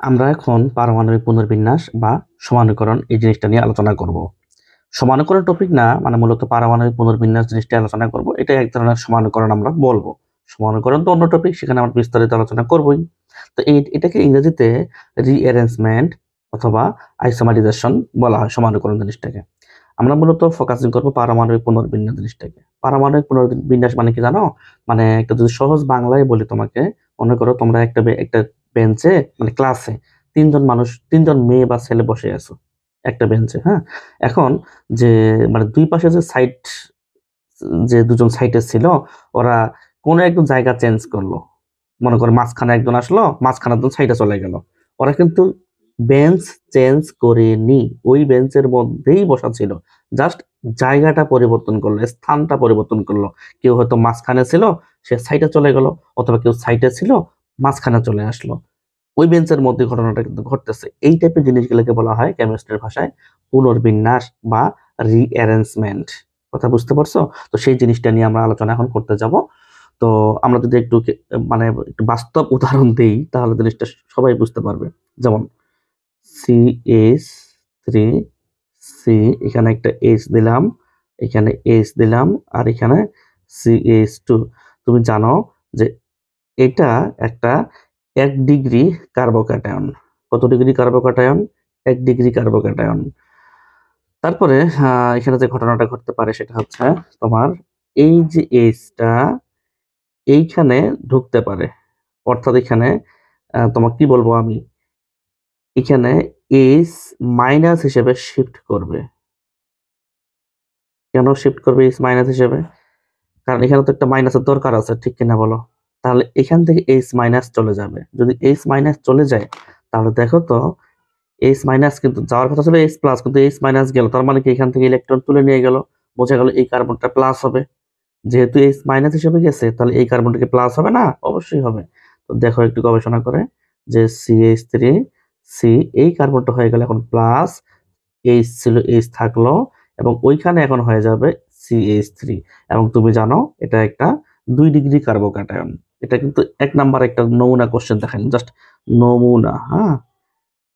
আমরা এখন পারমাণবিক পুনর্বিন্যাস বা সমানুকরণ এই জিনিসটা নিয়ে আলোচনা করব। সমানুকরণ টপিক না, মানে মূলত পারমাণবিক পুনর্বিন্যাস জিনিসটা আলোচনা করব। এটা এক ধরনের সমানুকরণ আমরা বলবো। সমানুকরণ তো অন্য টপিক, সেখানে আমরা বিস্তারিত আলোচনা করবই। তো এটাকে ইংরেজিতে রিঅ্যারেঞ্জমেন্ট অথবা আইসোমারাইজেশন বলা হয়। সমানুকরণ জিনিসটাকে আমরা মূলত ফোকাসিং করবো পারমাণবিক পুনর্বিন্যাস জিনিসটাকে। পারমাণবিক পুনর্বিন্যাস মানে কি জানো? মানে একটা যদি সহজ বাংলায় বলি তোমাকে, মনে করো তোমরা একটা বেঞ্চে, মানে ক্লাসে তিনজন মেয়ে বা ছেলে বসে আছো একটা বেঞ্চে। হ্যাঁ, এখন যে মানে দুই পাশে যে সাইড, যে দুজন সাইডে ছিল, ওরা কোনো একদম জায়গা চেঞ্জ করলো। মনে করো মাঝখানে একজন আসলো, মাঝখানে একজন সাইডে চলে গেল। ওরা কিন্তু বেঞ্চ চেঞ্জ করেনি, ওই বেঞ্চের মধ্যেই বসা ছিল। জাস্ট জায়গাটা পরিবর্তন করলো, স্থানটা পরিবর্তন করলো। কেউ হয়তো মাঝখানে ছিল, সে সাইডে চলে গেল, অথবা কেউ সাইডে ছিল, মাঝখানে চলে আসলো। ওই বেঞ্চের মধ্যে ঘটনাটা কিন্তু ঘটতেছে। এই টাইপের জিনিসগুলোকে বলা হয় কেমিস্ট্রির ভাষায় পুনর্বিন্যাস বা রিঅ্যারেঞ্জমেন্ট। কথা বুঝতে পারছো? তো সেই জিনিসটা নিয়ে আমরা আলোচনা এখন করতে যাব। তো আমরা যদি মানে একটু বাস্তব উদাহরণ দেই, তাহলে জিনিসটা সবাই বুঝতে পারবে। যেমন CH3, সি, এখানে একটা H দিলাম, এখানে H দিলাম, আর এখানে CH2। তুমি জানো যে এটা একটা 1 ডিগ্রি কার্বোক্যাটায়ন। কত ডিগ্রি কার্বোক্যাটায়ন? 1 degree carbocation. তারপরে এখানে যে ঘটনাটা ঘটতে পারে সেটা হচ্ছে তোমার এই যে এইচটা এইখানে ঢুকতে পারে। অর্থাৎ এখানে তোমাকে কি বলবো আমি, এখানে এইচ মাইনাস হিসেবে শিফট করবে। কেন শিফট করবে এইচ মাইনাস হিসেবে? কারণ এখানে তো একটা মাইনাসের দরকার আছে, ঠিক কিনা বলো? তাহলে এখান থেকে এইচ মাইনাস চলে যাবে। যদি এইচ মাইনাস চলে যায়, তাহলে দেখো তো এইচ মাইনাস কিন্তু যাওয়ার কথা ছিল এইচ প্লাস, কিন্তু এইচ মাইনাস গেল, তার মানে কি এখান থেকে ইলেকট্রন তুলে নিয়ে গেল। বোঝা গেল এই কার্বনটা প্লাস হবে। যেহেতু এইচ মাইনাস হিসেবে গেছে, তাহলে এই কার্বনটাকে প্লাস হবে না? অবশ্যই হবে। তো দেখো একটু গবেষণা করে যে CH3, সি, এই কার্বনটা হয়ে গেল এখন প্লাস, এইচ ছিল এইচ থাকলো, এবং ওইখানে এখন হয়ে যাবে CH3। এবং তুমি জানো এটা একটা 2 ডিগ্রি কার্বোক্যাটায়ন। এটা কিন্তু 1 নাম্বার একটা নমুনা কোশ্চেন দেখেন, জাস্ট নমুনা। হ্যাঁ,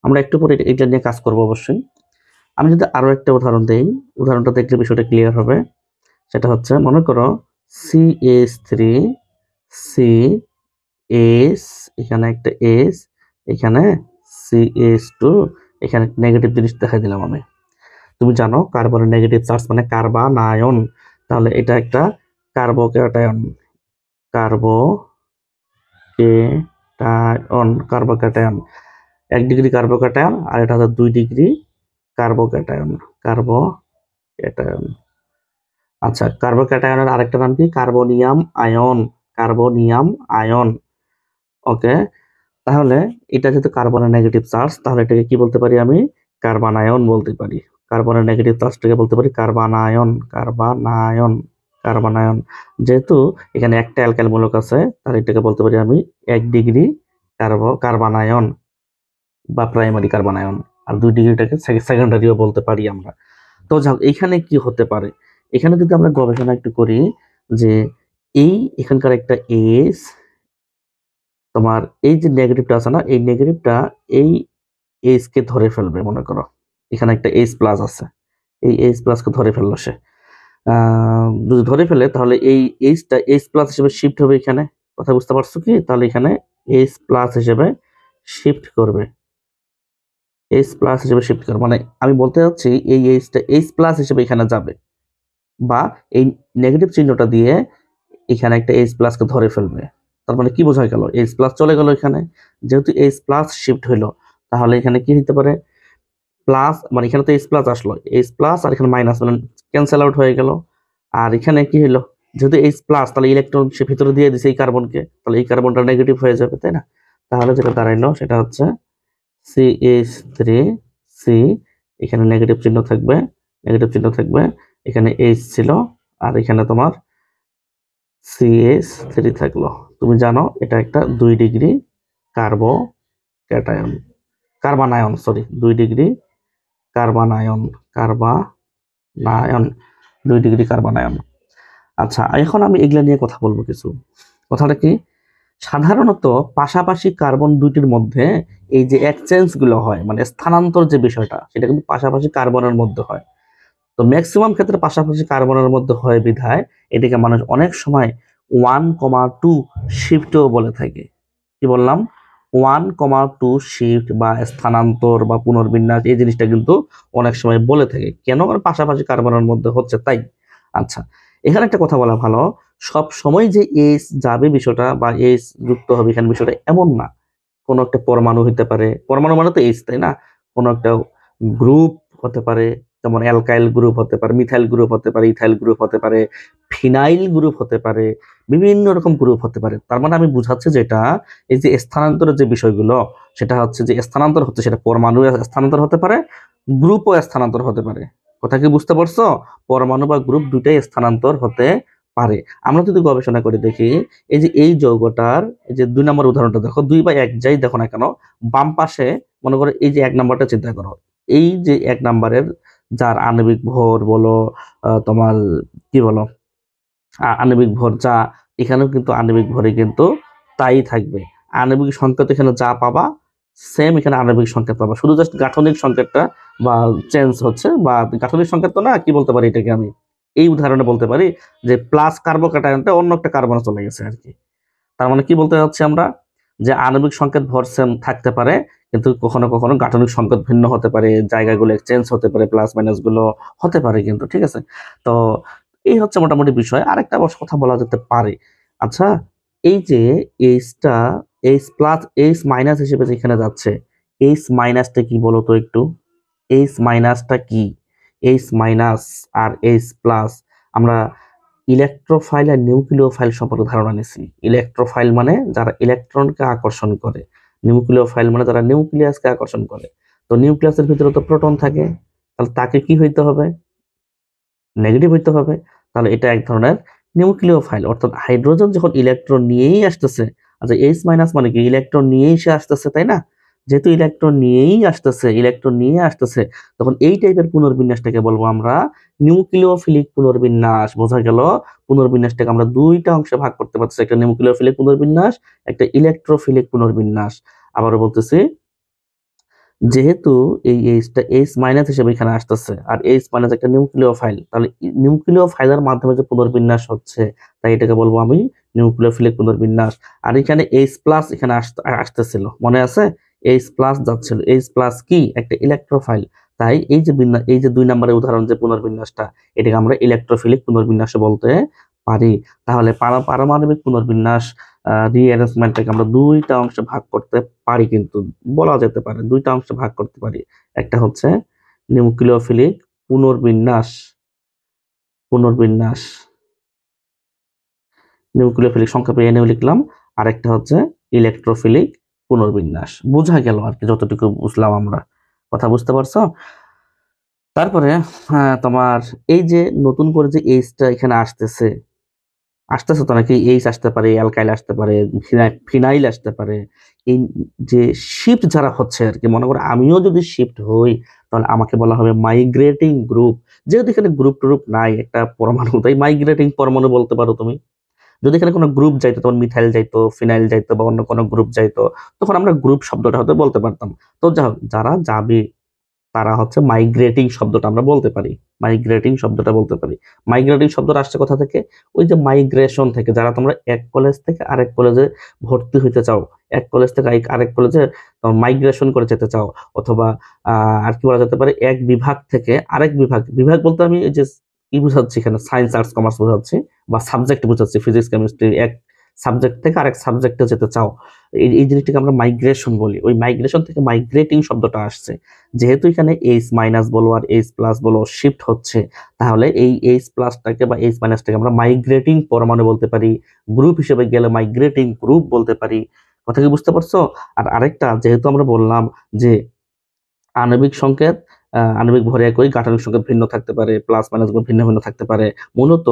আমরা একটু পরে এটা নিয়ে কাজ করবো অবশ্যই। আমি যদি আরো একটা উদাহরণ দেই, উদাহরণটা দেখলে বিষয়টা ক্লিয়ার হবে। সেটা হচ্ছে মনে করো CH3, সি, এস, এখানে একটা এস, এখানে CH2, এখানে নেগেটিভ জিনিস দেখাই দিলাম আমি। তুমি জানো কার্বনের নেগেটিভ চার্জ মানে কার্বানায়ন। তাহলে এটা একটা কার্বোক্যাটায়ন, কার্বোক্যাটায়ন 1 ডিগ্রি কার্বোক্যাটায়ন, আর এটা হচ্ছে 2 ডিগ্রি কার্বোক্যাটায়ন, কার্বোক্যাটায়ন। আচ্ছা, কার্বোক্যাটায়নের আরেকটা নাম কি? Carbonium ion, carbonium ion. Okay, তাহলে এটা যেহেতু কার্বনের নেগেটিভ চার্জ, তাহলে এটাকে কি বলতে পারি আমি? কার্বানায়ন বলতে পারি। কার্বনের নেগেটিভ চার্জটাকে বলতে পারি কার্বানায়ন, কার্বানায়ন, কার্বানায়ন। যেহেতু এখানে একটা অ্যালকাইল মূলক আছে, তাহলে এটাকে বলতে পারি আমি 1 ডিগ্রি কার্বানায়ন বা প্রাইমারি কার্বানায়ন। আর 2 ডিগ্রিটাকে সেকেন্ডারিও বলতে পারি আমরা। তো যাক, এখানে কি হতে পারে? এখানে যদি আমরা গবেষণা একটু করি যে এই এখানকার একটা এস, তোমার এই যে নেগেটিভটা আছে না, এই নেগেটিভটা এই এইচ কে ধরে ফেলবে। মনে করো এখানে একটা এইচ প্লাস আছে, এই এইচ প্লাস কে ধরে ফেললো সে। যদি ধরে ফেলে, তাহলে এই এইচটা এইচ প্লাস হিসেবে শিফট হবে এখানে। কথা বুঝতে পারছো কি? তাহলে এখানে এইচ প্লাস হিসেবে শিফট করবে, এইচ প্লাস হিসেবে শিফট করবে। মানে আমি বলতে চাচ্ছি এই এইচটা এইচ প্লাস হিসেবে এখানে যাবে, বা এই নেগেটিভ চিহ্নটা দিয়ে এখানে একটা এইচ প্লাস কে ধরে ফেলবে। তার মানে কি বোঝা গেল? এইচ প্লাস চলে গেল এখানে। যেহেতু এইচ প্লাস শিফট হইলো, তাহলে এখানে কি হতে পারে? প্লাস, মানে এখানে তো এইচ প্লাস আসলো, এইচ প্লাস আর এখানে মাইনাস, মানে ক্যান্সেল আউট হয়ে গেল। আর এখানে কি হলো? যেহেতু এইচ প্লাস, তাহলে ইলেকট্রন সে ভিতরে দিয়ে দিছে এই কার্বনকে, তাহলে এই কার্বনটা নেগেটিভ হয়ে যাবে, তাই না? তাহলে যেটা দাঁড়াইলো সেটা হচ্ছে CH3, সি, এখানে নেগেটিভ চিহ্ন থাকবে, নেগেটিভ চিহ্ন থাকবে, এখানে এইচ ছিল, আর এখানে তোমার CH3 থাকলো। তুমি জানো এটা একটা 2 degree carbocation, carbanion, sorry, 2 degree carbanion, carbanion, 2 degree carbanion. আচ্ছা, এখন আমি এগুলা নিয়ে কথা বলবো কিছু। কথাটা কি? সাধারণত পাশাপাশি কার্বন দুইটির মধ্যে এই যে এক্সচেঞ্জ গুলো হয়, মানে স্থানান্তর যে বিষয়টা, সেটা কিন্তু পাশাপাশি কার্বনের মধ্যে হয়। তো ম্যাক্সিমাম ক্ষেত্রে পাশাপাশি কার্বনের মধ্যে হয় বিধায় এটিকে মানুষ অনেক সময় 1,2 শিফটও বলে থাকে। কি বললাম? 1,2 শিফট বা স্থানান্তর বা পুনর্বিন্যাস, এই জিনিসটা কিন্তু অনেক সময় বলে থাকে। কেন? কারণ পাশাপাশি কার্বনের মধ্যে হচ্ছে তাই। আচ্ছা, এখানে একটা কথা বলা ভালো, সব সময় যে এইচ যাবে বিষয়টা বা এইচ যুক্ত হবে এখানে বিষয়টা এমন না। কোনো একটা পরমাণু হতে পারে, পরমাণু মানে তো এইচ, তাই না? কোনো একটা গ্রুপ হতে পারে, যেমন অ্যালকাইল গ্রুপ হতে পারে, মিথাইল গ্রুপ হতে পারে, ইথাইল গ্রুপ হতে পারে, ফিনাইল গ্রুপ হতে পারে, বিভিন্ন রকম গ্রুপ হতে পারে। তার মানে আমি বুঝাচ্ছি যেটা, এই যে স্থানান্তরের যে বিষয়গুলো, সেটা হচ্ছে যে স্থানান্তর হচ্ছে, সেটা পরমাণু স্থানান্তর হতে পারে, গ্রুপও স্থানান্তর হতে পারে। কথা কি বুঝতে পারছো? পরমাণু বা গ্রুপ দুইটাই স্থানান্তর হতে পারে। আমরা যদি গবেষণা করে দেখি, এই যে এই যৌগটার এই যে 2 নম্বর উদাহরণটা দেখো, 2 বা 1 যাই দেখো না কেন, বাম পাশে মনে করো এই যে 1 নাম্বারটা চিন্তা করো, এই যে 1 নাম্বারের যার আণবিক ভর বলো, তোমার কি বলো, আণবিক ভর যা, এখানেও কিন্তু আণবিক ভরে কিন্তু তাই থাকবে। আণবিক সংকেত এখানে যা পাবা সেম এখানে আণবিক সংকেত পাবা, শুধু জাস্ট গাঠনিক সংকেতটা বা চেঞ্জ হচ্ছে, বা গাঠনিক সংকেত তো না, কি বলতে পারি এটাকে আমি, এই উদাহরণে বলতে পারি যে প্লাস কার্বোক্যাটায়নটা অন্য একটা কার্বনে চলে গেছে আর কি। তার মানে কি বলতে যাচ্ছি আমরা, যে আণবিক সংকেত ভর সেম থাকতে পারে, কিন্তু কখনো কখনো গাঠনিক সংকেত ভিন্ন হতে পারে, জায়গাগুলো এক্সচেঞ্জ হতে পারে, প্লাস মাইনাস গুলো হতে পারে কিন্তু, ঠিক আছে? তো এই হচ্ছে মোটামুটি বিষয়। আরেকটা অবশ্য কথা বলা যেতে পারে, আচ্ছা, এই যে এইচটা, এইচ প্লাস এইচ মাইনাস হিসেবে যেখানে যাচ্ছে, এইচ মাইনাসটা কি বলো তো একটু? এইচ মাইনাসটা কি? এইচ মাইনাস আর এইচ প্লাস, আমরা ইলেকট্রোফাইল আর নিউক্লিওফাইল সম্পর্কে ধারণা নিছি। ইলেকট্রোফাইল মানে যারা ইলেকট্রনকে আকর্ষণ করে, নিউক্লিওফাইল মানে যারা নিউক্লিয়াসকে আকর্ষণ করে। তো নিউক্লিয়াসের ভিতরে তো প্রোটন থাকে, তাহলে তাকে কি হইতে হবে? নেগেটিভ হইতে হবে। তাহলে এটা এক ধরনের নিউক্লিওফাইল, অর্থাৎ হাইড্রোজেন যখন ইলেকট্রন নিয়েই আসতেছে, আচ্ছা এইচ মাইনাস মানে কি? ইলেকট্রন নিয়েই সে আসতেছে, তাই না? যেহেতু ইলেকট্রন নিয়েই আসতেছে, ইলেকট্রন নিয়ে আসতেছে, তখন এই টাইপের পুনর্বিন্যাসটাকে বলবো আমরা নিউক্লিওফিলিক পুনর্বিন্যাস। বোঝা গেল? পুনর্বিন্যাসটাকে আমরা দুইটা অংশে ভাগ করতে পারছি, একটা নিউক্লিওফিলিক পুনর্বিন্যাস, একটা ইলেকট্রোফিলিক পুনর্বিন্যাস। আবারও বলতেছি, যেহেতু এই এইচটা এইচ মাইনাস হিসেবে এখানে আসতেছে, আর এইচ মাইনাস একটা নিউক্লিওফাইল, তাহলে নিউক্লিওফাইলের মাধ্যমে যে পুনর্বিন্যাস হচ্ছে, তাই এটাকে বলবো আমি নিউক্লিওফিলিক পুনর্বিন্যাস। আর এখানে এইচ প্লাস এখানে আসতেছিল, মনে আছে? এইচ প্লাস যাচ্ছিল, এইচ প্লাস কি? একটা ইলেকট্রোফাইল। তাই এই যে এই যে 2 নম্বরের উদাহরণ যে পুনর্বিন্যাসটা, এটাকে আমরা ইলেকট্রোফিলিক পুনর্বিন্যাস বলতে পারি। তাহলে পারমাণবিক পুনর্বিন্যাস রিঅ্যারেঞ্জমেন্টটাকে আমরা দুইটা অংশে ভাগ করতে পারি, কিন্তু বলা যেতে পারে দুইটা অংশে ভাগ করতে পারি। একটা হচ্ছে নিউক্লিওফিলিক পুনর্বিন্যাস, পুনর্বিন্যাস নিউক্লিওফিলিক সংক্ষেপে এনএও লিখলাম, আর একটা হচ্ছে ইলেকট্রোফিলিক পুনর্বিন্যাস। বোঝা গেল আর কি, যতটুকু বুঝলাম আমরা। কথা বুঝতে পারছো? তারপরে তোমার এই যে নতুন করে যে এইচটা এখানে আসতেছে, আসতেছে তো নাকি, এইচ আসতে পারে, অ্যালকাইল আসতে পারে, ফিনাইল আসতে পারে। এই যে শিফট যারা হচ্ছে আর কি, মনে করো আমিও যদি শিফট হই, তাহলে আমাকে বলা হবে মাইগ্রেটিং গ্রুপ। যেহেতু এখানে গ্রুপ ট্রুপ নাই, একটা পরমাণু, তাই মাইগ্রেটিং পরমাণু বলতে পারো তুমি। যদি এখানে কোনো গ্রুপ যাইতো, তখন মিথাইল যাইতো, ফিনাইল যাইতো, বা অন্য কোনো গ্রুপ যাইতো, তখন আমরা গ্রুপ শব্দটা হয়তো বলতে পারতাম। তো যা হোক, যারা যাবে তারা হচ্ছে মাইগ্রেটিং শব্দটা আমরা বলতে পারি, মাইগ্রেটিং শব্দটা বলতে পারি। মাইগ্রেটিং শব্দটা আসছে কোথা থেকে? ওই যে মাইগ্রেশন থেকে, যারা তোমরা এক কলেজ থেকে আরেক কলেজে ভর্তি হইতে চাও, এক কলেজ থেকে আরেক কলেজে মাইগ্রেশন করে যেতে চাও, অথবা আর কি বলা যেতে পারে, এক বিভাগ থেকে আরেক বিভাগ, বিভাগ বলতে আমি এই যে কি বুঝাচ্ছি এখানে, সায়েন্স আর্টস কমার্স বুঝাচ্ছি, বা সাবজেক্ট বুঝাচ্ছি, ফিজিক্স কেমিস্ট্রি, এক সাবজেক্ট থেকে আরেক সাবজেক্টে যেতে চাও, এই জিনিসটাকে আমরা মাইগ্রেশন বলি। ওই মাইগ্রেশন থেকে মাইগ্রেটিং শব্দটা আসছে। যেহেতু এখানে এইচ মাইনাস বলো আর এইচ প্লাস বলো শিফট হচ্ছে, তাহলে এই এইচ প্লাসটাকে বা এইচ মাইনাসটাকে আমরা মাইগ্রেটিং পরমাণু বলতে পারি, গ্রুপ হিসেবে গেলে মাইগ্রেটিং গ্রুপ বলতে পারি। কথা কি বুঝতে পারছো? আর আরেকটা, যেহেতু আমরা বললাম যে আণবিক সংকেত, আণবিক ভরে একই, গাঠনিক সংকেত ভিন্ন থাকতে পারে, প্লাস মাইনাস গুলো ভিন্ন ভিন্ন থাকতে পারে, মূলত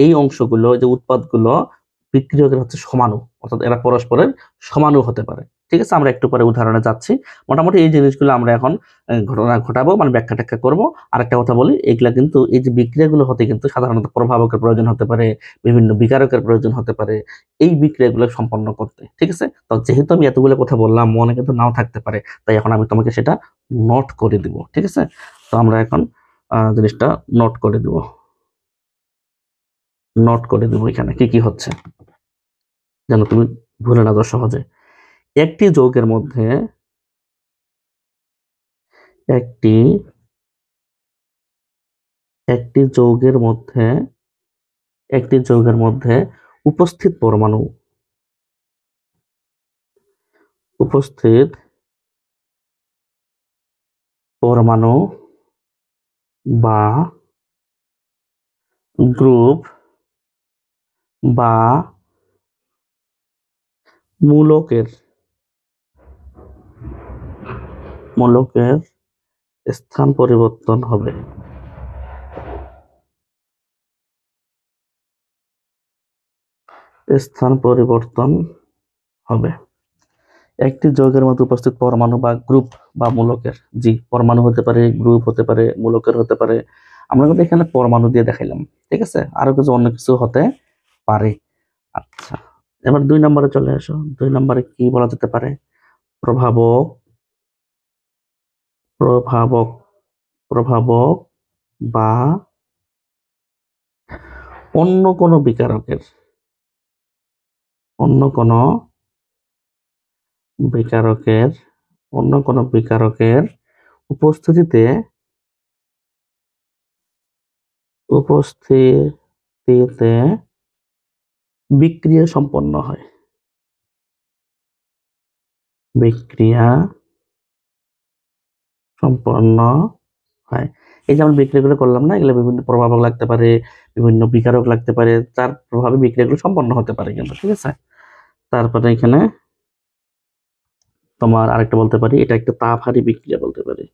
এই অংশগুলো যে উৎপাদগুলো বিক্রিয়কের হচ্ছে সমাণু, অর্থাৎ এরা পরস্পরের সমাণু হতে পারে। ঠিক আছে, আমরা একটু পরে উদাহরণে যাচ্ছি। মোটামুটি এই জিনিসগুলো আমরা এখন ঘটনা ঘটাবো, মানে ব্যাখ্যা ট্যাখ্যা করবো। আরেকটা কথা বলি, এগুলা কিন্তু এই যে বিক্রিয়াগুলো হতে কিন্তু সাধারণত প্রভাবকের প্রয়োজন হতে পারে, বিভিন্ন বিকারকের প্রয়োজন হতে পারে এই বিক্রিয়াগুলো সম্পন্ন করতে। ঠিক আছে, তো যেহেতু আমি এতগুলো কথা বললাম, মনে কিন্তু নাও থাকতে পারে, তাই এখন আমি তোমাকে সেটা নোট করে দিব। ঠিক আছে, তো আমরা এখন জিনিসটা নোট করে দিব, এখানে কি কি হচ্ছে যেন তুমি ভুলে না যাও সহজে। একটি যৌগের মধ্যে একটি একটি যৌগের মধ্যে উপস্থিত পরমাণু বা গ্রুপ বা মূলকের স্থান পরিবর্তন হবে। একটি যৌগের মধ্যে উপস্থিত পরমাণু বা গ্রুপ বা মূলকের, জি পরমাণু হতে পারে, গ্রুপ হতে পারে, মূলকের হতে পারে। আমরা কিন্তু এখানে পরমাণু দিয়ে দেখাইলাম। ঠিক আছে, আরো কিছু অন্য কিছু হতে পারে। আচ্ছা, এবার 2 নম্বরে চলে আসো। 2 নম্বরে কি বলা যেতে পারে? প্রভাবক প্রভাবক প্রভাবক বা অন্য কোনো বিকারকের উপস্থিতিতে বিক্রিয়া সম্পন্ন হয়। এই যে আমরা বিক্রিয়াগুলো করলাম না, এগুলো বিভিন্ন প্রভাবক লাগতে পারে, বিভিন্ন বিকারক লাগতে পারে, তার প্রভাবে বিক্রিয়াগুলো সম্পন্ন হতে পারে কিন্তু। ঠিক আছে, তারপরে এখানে তোমার আরেকটা বলতে পারি, এটা একটা তাপহারী বিক্রিয়া বলতে পারি।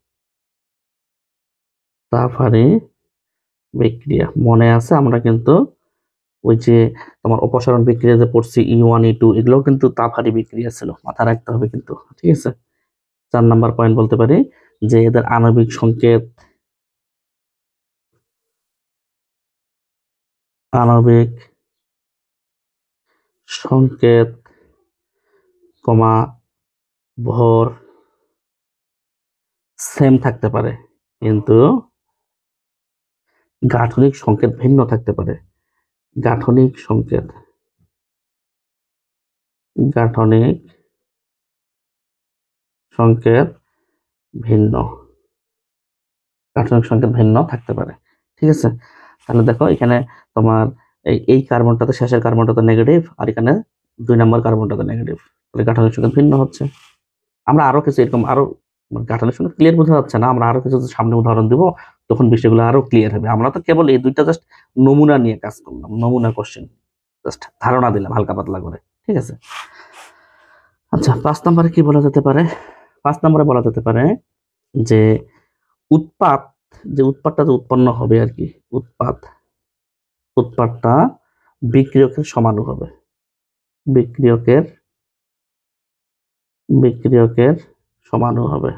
তাপহারী বিক্রিয়া মনে আছে, আমরা কিন্তু ওই যে তোমার অপসারণ বিক্রিয়া যে পড়ছি E1 E2, এগুলোও কিন্তু তাপহারী বিক্রিয়া ছিল, মাথা রাখতে হবে কিন্তু। ঠিক আছে, 4 নাম্বার পয়েন্ট বলতে পারি যে এদের আণবিক সংকেত কমা ভর সেম থাকতে পারে, কিন্তু গাঠনিক সংকেত ভিন্ন থাকতে পারে। গাঠনিক সংকেত ভিন্ন থাকতে পারে। ঠিক আছে, তাহলে দেখো এখানে তোমার এই কার্বনটাতে, শেষের কার্বনটাতে নেগেটিভ, আর এখানে 2 নম্বর কার্বনটাতে নেগেটিভ, তাহলে গাঠনিক সংকেত ভিন্ন হচ্ছে। আমরা আরো কিছু এরকম আরো গাঠনিক সংকেত ক্লিয়ার বোঝা যাচ্ছে না, আমরা আরো কিছু সামনে উদাহরণ দিব, তখন বিষয়গুলো আরো ক্লিয়ার হবে। আমরা তো কেবল এই দুইটা জাস্ট নমুনা নিয়ে কাজ করলাম, নমুনা কোশ্চেন, জাস্ট ধারণা দিলাম হালকা পাতলা করে। ঠিক আছে, আচ্ছা 5 নম্বরে কি বলা যেতে পারে? 5 নম্বরে বলা যেতে পারে যে উৎপাদটা যে উৎপন্ন হবে আর কি, উৎপাদটা বিক্রিয়কের সমানুপাবে, বিক্রিয়কের সমানু হবে।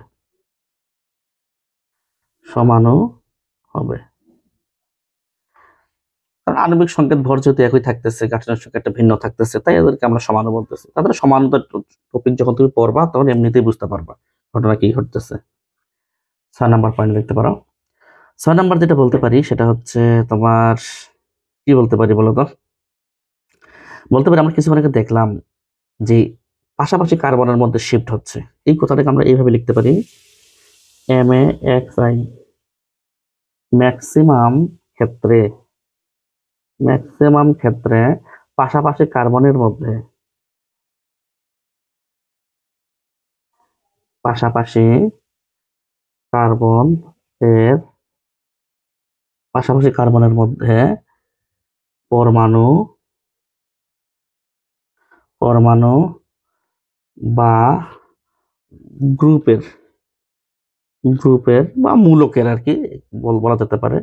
কারণ আণবিক সংকেত ভর যেহেতু একই থাকতেছে, গাঠনিক সংকেতটা ভিন্ন থাকতেছে, তাই এদেরকে আমরা সমানু বলতেছি। তাদের সমানতার টপিক যখন তুমি পড়বা তখন এমনিতেই বুঝতে পারবা ঘটনা কি ঘটতেছে। 6 নাম্বার পয়েন্ট দেখতে পারো। 6 নাম্বার যেটা বলতে পারি সেটা হচ্ছে তোমার কি বলতে পারি বলো তো? বলতে পারি আমরা কিছুক্ষণ আগে দেখলাম যে পাশাপাশি কার্বনের মধ্যে শিফট হচ্ছে। এই কথাটাকে আমরা এইভাবে লিখতে পারি, MAXI ম্যাক্সিমাম ক্ষেত্রে পাশাপাশি কার্বনের মধ্যে পাশাপাশি কার্বনের মধ্যে পরমাণু বা গ্রুপের বা মূলকের আর কি বলা যেতে পারে,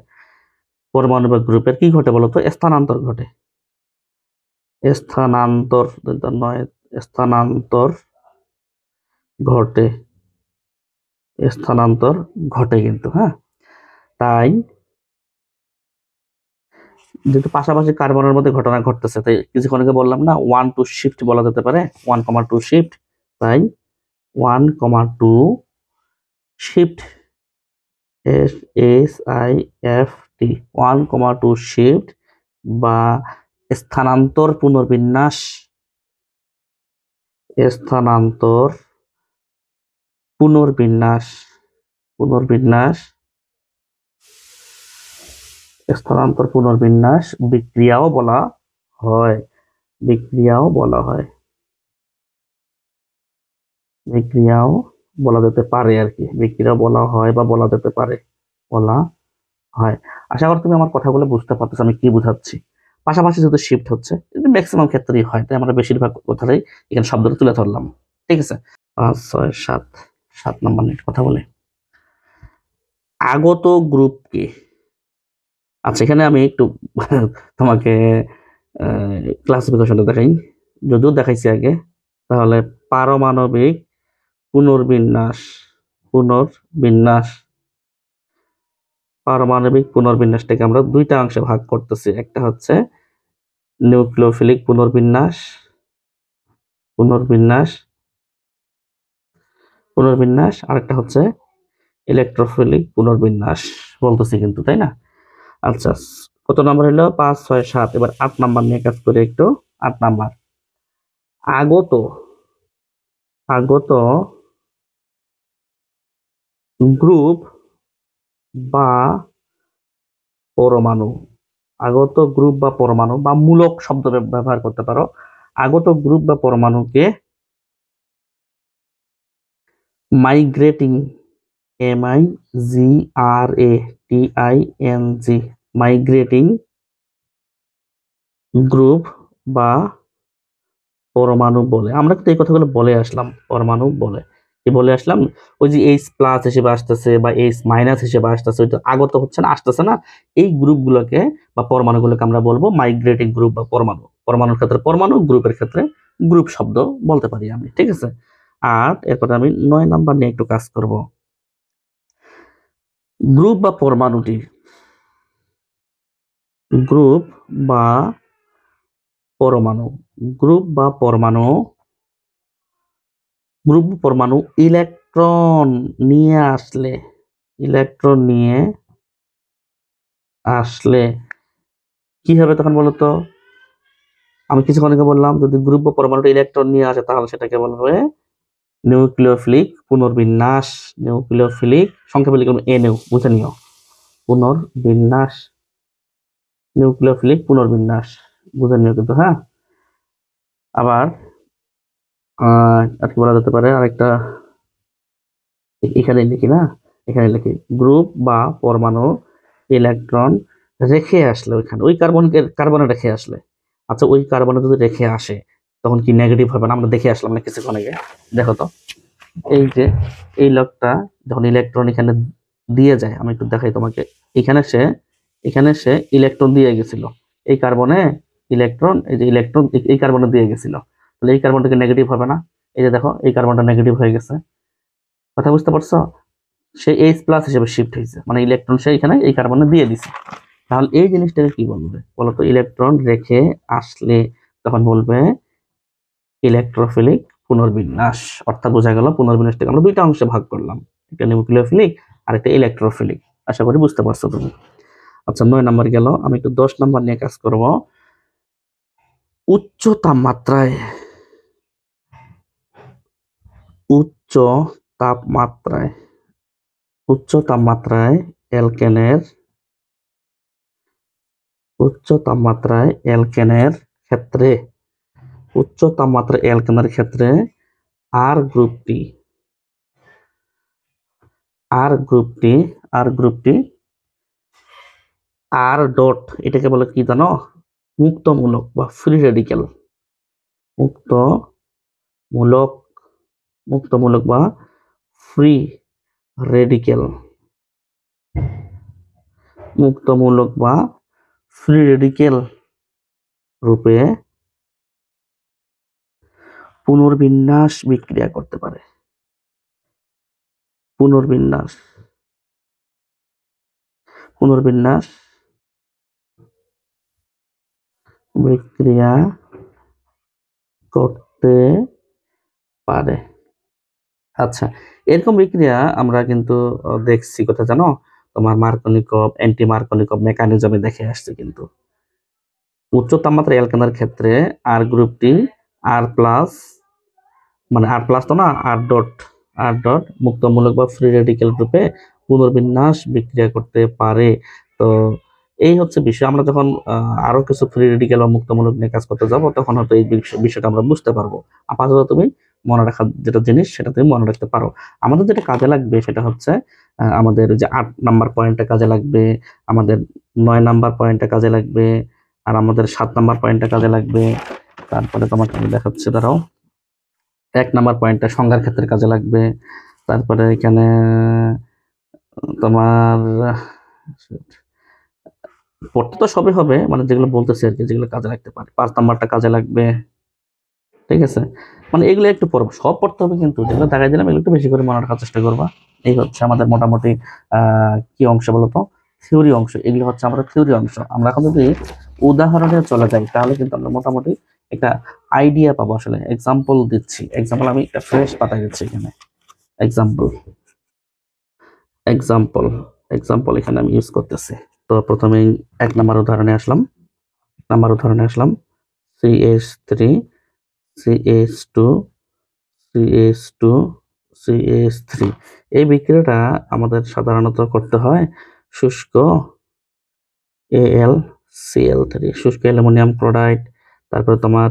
পরমাণু বা গ্রুপের কি ঘটে বলতো? স্থানান্তর ঘটে। স্থানান্তর ঘটে, স্থানান্তর ঘটে কিন্তু, হ্যাঁ। তাই যেহেতু পাশাপাশি কার্বনের মধ্যে ঘটনা ঘটতেছে, তাই কিছুক্ষণ আগে বললাম না 1 2 শিফট বলা যেতে পারে, 1,2 শিফট। তাই 1,2 শিফট, SHIFT, 1,2 শিফট বা স্থানান্তর পুনর্বিন্যাস, স্থানান্তর পুনর্বিন্যাস, পুনর্বিন্যাস, স্থানান্তর পুনর্বিন্যাস বিক্রিয়াও বলা হয়, বিক্রিয়াও বলা হয়, বিক্রিয়াও বলা যেতে পারে আর কি, বিক্রিয়া বলা হয় বা বলা যেতে পারে, বলা হয়। আশা করি তুমি আমার কথাগুলো বুঝতে পারতেছো আমি কি বুঝাচ্ছি। পাশাপাশি যেহেতু শিফট হচ্ছে, কিন্তু ম্যাক্সিমাম ক্ষেত্রেই হয়, তাই আমরা বেশিরভাগ কথাটাই এখানে শব্দটা তুলে ধরলাম। ঠিক আছে, 5 6 7, 7 নম্বর নিয়ে কথা বলে আগত গ্রুপ কি। আচ্ছা, এখানে আমি একটু তোমাকে ক্লাসিফিকেশনটা দেখাই, যদিও দেখাইছি আগে। তাহলে পারমাণবিক পুনর্বিন্যাস, পুনর্বিন্যাস, পারমাণবিক পুনর্বিন্যাসটাকে আমরা দুইটা অংশে ভাগ করতেছি। একটা হচ্ছে নিউক্লিওফিলিক পুনর্বিন্যাস, পুনর্বিন্যাস, পুনর্বিন্যাস, আরেকটা হচ্ছে ইলেকট্রোফিলিক পুনর্বিন্যাস বলতেছি কিন্তু, তাই না? আচ্ছা, কত নাম্বার হলো? 5 6 7। এবার 8 নাম্বার নিয়ে কাজ করি একটু। 8 নাম্বার, আগত, আগত গ্রুপ বা পরমাণু, আগত গ্রুপ বা পরমাণু বা মূলক শব্দ ব্যবহার করতে পারো। আগত গ্রুপ বা পরমাণুকে মাইগ্রেটিং, MIGRATING, মাইগ্রেটিং গ্রুপ বা পরমাণু বলে। আমরা কিন্তু এই কথাগুলো বলে আসলাম, পরমাণু বলে কি বলে আসলাম, ওই যে H প্লাস হিসেবে আসতেছে বা H মাইনাস হিসেবে আসতেছে, ওইটা আগত হচ্ছে না, আসতেছে না, এই গ্রুপগুলোকে বা পরমাণুগুলোকে আমরা বলবো মাইগ্রেটিং গ্রুপ বা পরমাণু। পরমাণুর ক্ষেত্রে পরমাণু, গ্রুপের ক্ষেত্রে গ্রুপ শব্দ বলতে পারি আমি। ঠিক আছে, আর এরপর আমি 9 নাম্বার নিয়ে একটু কাজ করব। গ্রুপ বা পরমাণুটি, গ্রুপ বা পরমাণু, গ্রুপ বা পরমাণু, গ্রুপ বা পরমাণু ইলেকট্রন নিয়ে আসলে, ইলেকট্রন নিয়ে আসলে কি হবে তখন বলতো? আমি কিছুক্ষণ আগে বললাম যদি গ্রুপ বা পরমাণুটা ইলেকট্রন নিয়ে আসে তাহলে সেটাকে বলা হবে নিউক্লিওফিলিক পুনর্বিন্যাস, নিউক্লিওফিলিক সংক্ষেপে লিখলাম NU, বুঝে নিও, পুনর্বিন্যাস, নিউক্লিওফিলিক পুনর্বিন্যাস বুঝে নিও কিন্তু, হ্যাঁ। আবার আর কি বলা যেতে পারে, আরেকটা এখানে লিখি না, এখানে লিখি গ্রুপ বা পরমাণু ইলেকট্রন রেখে আসলে, ওইখানে ওই কার্বনে রেখে আসলে, আচ্ছা ওই কার্বনে যদি রেখে আসে তখন কি নেগেটিভ হবে না? আমরা দেখে আসলাম না কিছুক্ষণ আগে, দেখো তো, এই যে এই লোকটা যখন ইলেকট্রন এখানে দিয়ে যায়, আমি একটু দেখাই তোমাকে, এখানে সে, এখানে সে ইলেকট্রন দিয়ে গেছিল, এই কার্বনে ইলেকট্রন, এই যে ইলেকট্রন এই কার্বনে দিয়ে গেছিল, তাহলে এই কার্বনটাকে নেগেটিভ হবে না? এই যে দেখো এই কার্বনটা নেগেটিভ হয়ে গেছে, কথা বুঝতে পারছো? সে H প্লাস হিসেবে শিফট হয়েছে, মানে ইলেকট্রন সে এখানে এই কার্বনে দিয়ে দিছে। তাহলে এই জিনিসটাকে কি বলবে বলতো? ইলেকট্রন রেখে আসলে তখন বলবে ইলেকট্রোফিলিক পুনর্বিন্যাস। অর্থাৎ বোঝা গেল পুনর্বিন্যাসটাকে আমরা দুইটা অংশে ভাগ করলাম, একটা নিউক্লিওফিলিক আর একটা ইলেকট্রোফিলিক। আশা করি বুঝতে পারছো তুমি। আচ্ছা, 9 নাম্বার গেল, আমি একটু 10 নাম্বার নিয়ে কাজ করব। উচ্চ তাপমাত্রায়, উচ্চ তাপমাত্রায়, উচ্চ তাপমাত্রায় অ্যালকেনের, উচ্চ তাপমাত্রায় অ্যালকেনের ক্ষেত্রে, উচ্চ তাপমাত্রায় অ্যালকেনের ক্ষেত্রে আর গ্রুপটি, আর গ্রুপটি, আর গ্রুপটি, আর ডট, এটাকে বলে কি জানো? মুক্তমূলক বা ফ্রি রেডিক্যাল, মুক্তমূলক, মুক্তমূলক বা ফ্রি রেডিক্যাল, মুক্তমূলক বা ফ্রি রেডিক্যাল রূপে পুনর্বিন্যাস বিক্রিয়া করতে পারে, পুনর্বিন্যাস বিক্রিয়া করতে পারে। আচ্ছা, এরকম বিক্রিয়া আমরা কিন্তু দেখছি কোথায় জানো, তোমার মার্কনিকভ, অ্যান্টি মার্কনিকভ মেকানিজমে দেখে আসছে। কিন্তু উচ্চ তাপমাত্রা অ্যালকেনের ক্ষেত্রে আর গ্রুপটি আর প্লাস, মানে আর প্লাস তো না, আর ডট মুক্তমূলক বা ফ্রি রেডিক্যাল গ্রুপে পুনর্বিন্যাস বিক্রিয়া করতে পারে। তো এই হচ্ছে বিষয়। আমরা যখন আরো কিছু ফ্রি রেডিক্যাল বা মুক্তমূলক নিয়ে কাজ করতে যাব, তখন হয়তো এই বিষয়টা আমরা বুঝতে পারবো। আপাতত তুমি মনে রাখার যেটা জিনিস সেটা তুমি মনে রাখতে পারো। আমাদের যেটা কাজে লাগবে সেটা হচ্ছে আমাদের যে 8 নাম্বার পয়েন্টটা কাজে লাগবে, আমাদের 9 নাম্বার পয়েন্টটা কাজে লাগবে, আর আমাদের 7 নাম্বার পয়েন্টটা কাজে লাগবে। তারপরে তোমাকে আমি দেখাচ্ছি, দাঁড়াও। 1 নাম্বার পয়েন্টটা সংজ্ঞার ক্ষেত্রে কাজে লাগবে। তারপরে এখানে তোমার পড়তে তো সবই হবে, মানে যেগুলো বলতেছি আর কি, যেগুলো কাজে লাগতে পারে। 5 নাম্বারটা কাজে লাগবে, ঠিক আছে। মানে এগুলো একটু পড়বো, সব পড়তে হবে কিন্তু, যেগুলো দেখাই দিলাম এগুলো একটু বেশি করে মনে রাখার চেষ্টা করবা। এই হচ্ছে আমাদের মোটামুটি কি অংশ বলতো, থিওরি অংশ। এগুলো হচ্ছে আমাদের থিওরি অংশ। আমরা এখন যদি উদাহরণে চলে যাই তাহলে কিন্তু আমরা মোটামুটি একটা আইডিয়া পাবো। আসলে এক্সাম্পল দিচ্ছি, এক্সাম্পল আমি একটা ফ্রেশ পাতা দিচ্ছি এখানে। এক্সাম্পল এখানে আমি ইউজ করতেছি। তো প্রথমেই 1 নাম্বার উদাহরণে আসলাম। CH3 CH2 CH2 CH3। এই বিক্রিয়াটা আমাদের সাধারণত করতে হয় শুষ্ক AlCl3, শুষ্ক অ্যালুমিনিয়াম ক্লোরাইড, তারপরে তোমার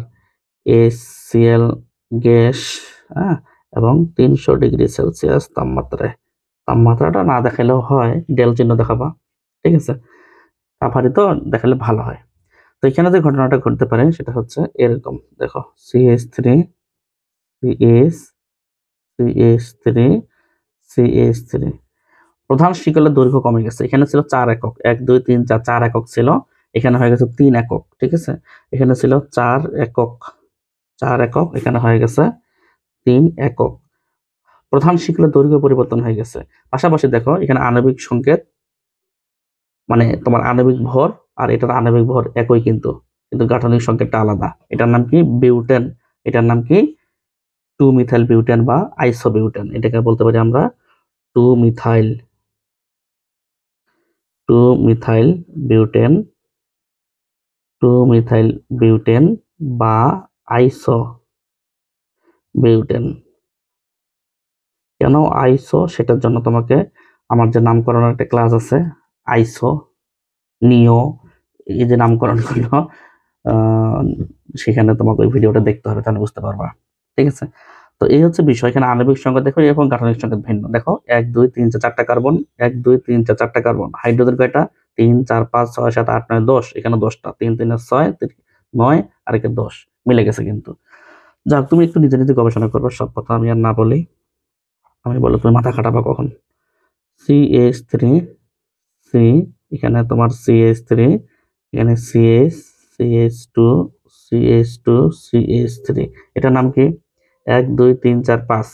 HCl গ্যাস, এবং 300 ডিগ্রি সেলসিয়াস তাপমাত্রাটা না দেখালেও হয়, ডেল চিহ্ন দেখাবা, ঠিক আছে। তাপহারিত দেখালে ভালো হয়। তো এখানে যে ঘটনাটা ঘটতে পারে সেটা হচ্ছে এরকম, দেখো CH3 CH3 CH3, প্রধান শিকলের দৈর্ঘ্য কমে গেছে। এখানে ছিল 4 একক, 1 2 3 4, 4 একক ছিল, এখানে হয়ে গেছে 3 একক, ঠিক আছে। এখানে ছিল 4 একক, এখানে হয়ে গেছে 3 একক। প্রধান শিকলের দৈর্ঘ্য পরিবর্তন হয়ে গেছে। পাশাপাশি দেখো এখানে আণবিক সংকেত, মানে তোমার আণবিক ভর আর এটার আণবিক ভর একই, কিন্তু গাঠনিক সংকেতটা আলাদা। এটার নাম কি? বিউটেন। এটার নাম কি? 2 মিথাইল বিউটেন বা আইসোবিউটেন। এটাকে বলতে পারি আমরা 2 মিথাইল বিউটেন, 2 মিথাইল বিউটেন বা আইসোবিউটেন। কেন আইসো, সেটার জন্য তোমাকে আমার যে নামকরণের একটা ক্লাস আছে, আইসো, নিও, এই যে নামকরণ করলো, সেখানে তোমাকে ওই ভিডিওটা দেখতে হবে, তাহলে বুঝতে পারবা, ঠিক আছে। তো এই হচ্ছে বিষয়। এখানে আণবিক সংকেত দেখো এবং গাঠনিক সংকেত ভিন্ন। দেখো 1 2 3 4 4টা কার্বন, 1 2 3 4 4টা কার্বন। হাইড্রোজেন কয়টা? 3 4 5 6 7 8 9 10। এখানে 10টা, 3 3 6 9 আর একে 10 মিলে গেছে কিন্তু। যাক, তুমি একটু নিজে নিজে গবেষণা করবে, সব কথা আমি আর না বলি। আমি বলে তুমি মাথা খাটাবা কখন। CH3 C, এখানে তোমার CH3, এখানে CH2 CH2 CH3। এটার নাম কি? 1 2 3 4 5,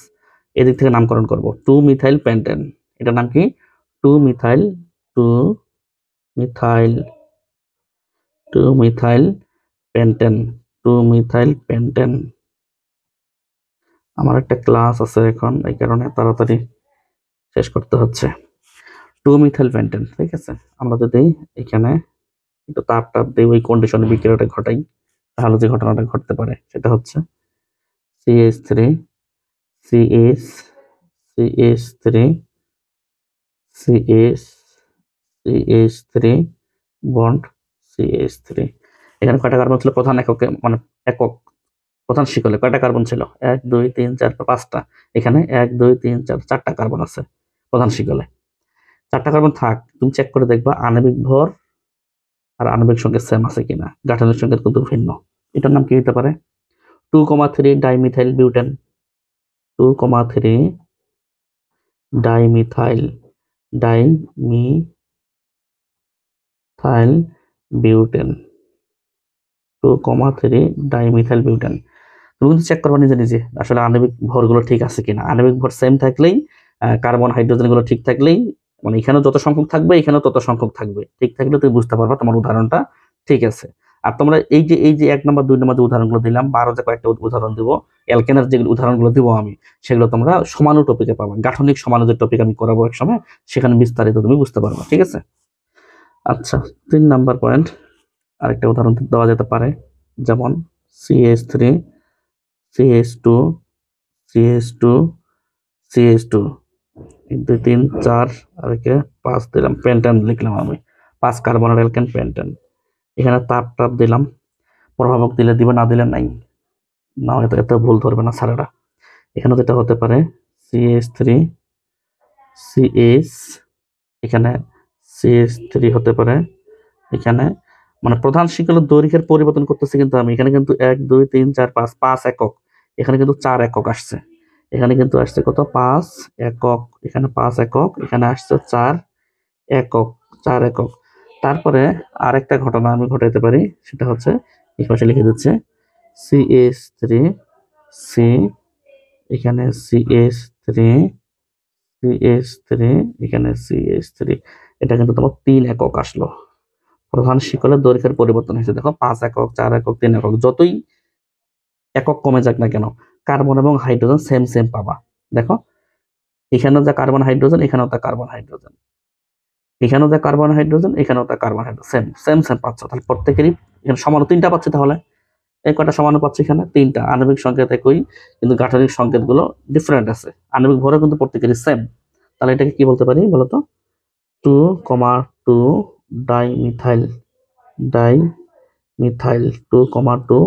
এদিক থেকে নামকরণ করব। 2 মিথাইল পেন্টেন। এটার নাম কি? 2 methyl 2 methyl 2 methyl pentane 2 methyl pentane. আমার একটা ক্লাস আছে এখন, এই কারণে তাড়াতাড়ি শেষ করতে হচ্ছে। 2 মিথাইল পেন্টেন, ঠিক আছে। আমরা যদি এখানে একটু তাপ দিয়ে ওই কন্ডিশনে বিক্রিয়াটা ঘটাই, তাহলে যে ঘটনাটা ঘটতে পারে সেটা হচ্ছে CH3 CH3 CH3 bond CH3। এখানে কয়টা কার্বন ছিল প্রধান এককে, মানে একক প্রধান শিকলে কয়টা কার্বন ছিল? 1 2 3 4 5টা। এখানে 1 2 3 4 4টা কার্বন আছে প্রধান শিকলে। 4টা কার্বন থাক, তুমি চেক করে দেখবা আণবিক ভর আর আণবিক সংকেত সেম আছে কিনা। গাঠনিক সংকেত কিন্তু ভিন্ন। এটার নাম কি হতে পারে? 2,3 dimethyl butane, 2,3 dimethyl butane, 2,3 dimethyl butane. তুমি কিন্তু চেক করবা নিজে নিজে আসলে আণবিক ভরগুলো ঠিক আছে কিনা। আণবিক ভর সেম থাকলেই কার্বন হাইড্রোজেন গুলো ঠিক থাকলেই, মানে এখানে যত সংখ্যক থাকবে এখানেও তত সংখ্যক থাকবে, ঠিক থাকলে তুমি বুঝতে পারবা তোমার উদাহরণটা ঠিক আছে। আর তোমরা এই যে 1 নম্বর 2 নম্বর যে উদাহরণগুলো দিলাম, বা আরো যে কয়েকটা উদাহরণ দিব, অ্যালকেনের যে উদাহরণগুলো দিব আমি, সেগুলো তোমরা সমানু টপিকে পাবা। গাঠনিক সমানু যে টপিক আমি করাবো এক সময়, সেখানে বিস্তারিত তুমি বুঝতে পারবা, ঠিক আছে। আচ্ছা, 3 নাম্বার পয়েন্ট, আরেকটা উদাহরণ দেওয়া যেতে পারে, যেমন CH3 CH2 CH2 CH2, 1 2 3 4 আর একে 5 দিলাম, পেন্টেন লিখলাম আমি, 5 কার্বনের অ্যালকেন পেন্টেন। এখানে তাপ টাপ দিলাম, প্রভাবক দিলে দিবে, না দিলে নাই, না হলে তো এত ভুল ধরবে না স্যারেরা। এখানে যেটা হতে পারে CH3 CH, এখানে CH3 হতে পারে, এখানে মানে প্রধান শিকলের দৈর্ঘ্যের পরিবর্তন করতেছি কিন্তু আমি, এখানে কিন্তু 1 2 3 4 5 5 একক, এখানে কিন্তু 4 একক আসছে, এখানে কিন্তু আসছে কত 5 একক, এখানে 5 একক, এখানে আসছে 4 একক, 4 একক। তারপরে আরেকটা ঘটনা আমি ঘটাইতে পারি, সেটা হচ্ছে এই পাশে লিখে দিচ্ছে CH3 C, এখানে CH3 CH3, এখানে CH3, এটা কিন্তু তোমার 3 একক আসলো। প্রধান শিকলের দৈর্ঘ্যের পরিবর্তন হয়েছে, দেখো 5 একক 4 একক 3 একক, যতই একক কমে যাক না কেন, কার্বন এবং হাইড্রোজেন সেম সেম পাবা। দেখো এখানেও যা কার্বন হাইড্রোজেন, এখানেও তা কার্বন হাইড্রোজেন, এখানেও যা কার্বন হাইড্রোজেন, এখানেও তা carbon hydrogen, same same same পাচ্ছ। তাহলে প্রত্যেকেরই এখানে সমান 3টা পাচ্ছি, তাহলে এই কয়টা সমান পাচ্ছি, এখানে 3টা। আণবিক সংকেত একই, কিন্তু গাঠনিক সংকেত গুলো ডিফারেন্ট আছে, আণবিক ভরও কিন্তু প্রত্যেকেরই সেম। তাহলে এটাকে কি বলতে পারি বলতো, 2,2 dimethyl dimethyl 2,2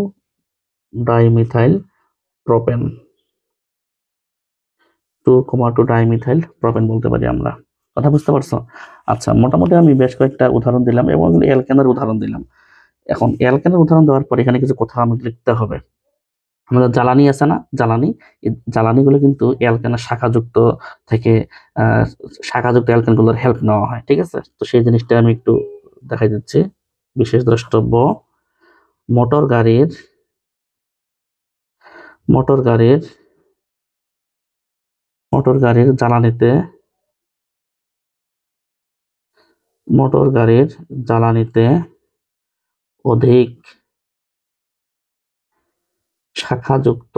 dimethyl propane, 2,2 dimethyl propane বলতে পারি আমরা। কথা বুঝতে পারছো? আচ্ছা, মোটামুটি আমি বেশ কয়েকটা উদাহরণ দিলাম এবং অ্যালকেনের উদাহরণ দিলাম। এখন অ্যালকেনের উদাহরণ দেওয়ার পর এখানে কিছু কথা আমাকে লিখতে হবে। আমাদের জ্বালানি আছে না, জ্বালানি, এই জ্বালানিগুলো কিন্তু অ্যালকেনের শাখাযুক্ত থেকে শাখাযুক্ত অ্যালকেনগুলোর হেল্প নেওয়া হয়, ঠিক আছে। তো সেই জিনিসটা আমি একটু দেখাই দিচ্ছি। বিশেষ দ্রষ্টব্য, মোটর গাড়ির মোটর গাড়ির মোটর গাড়ির জ্বালানিতে মোটর গাড়ির জ্বালানিতে অধিক শাখাযুক্ত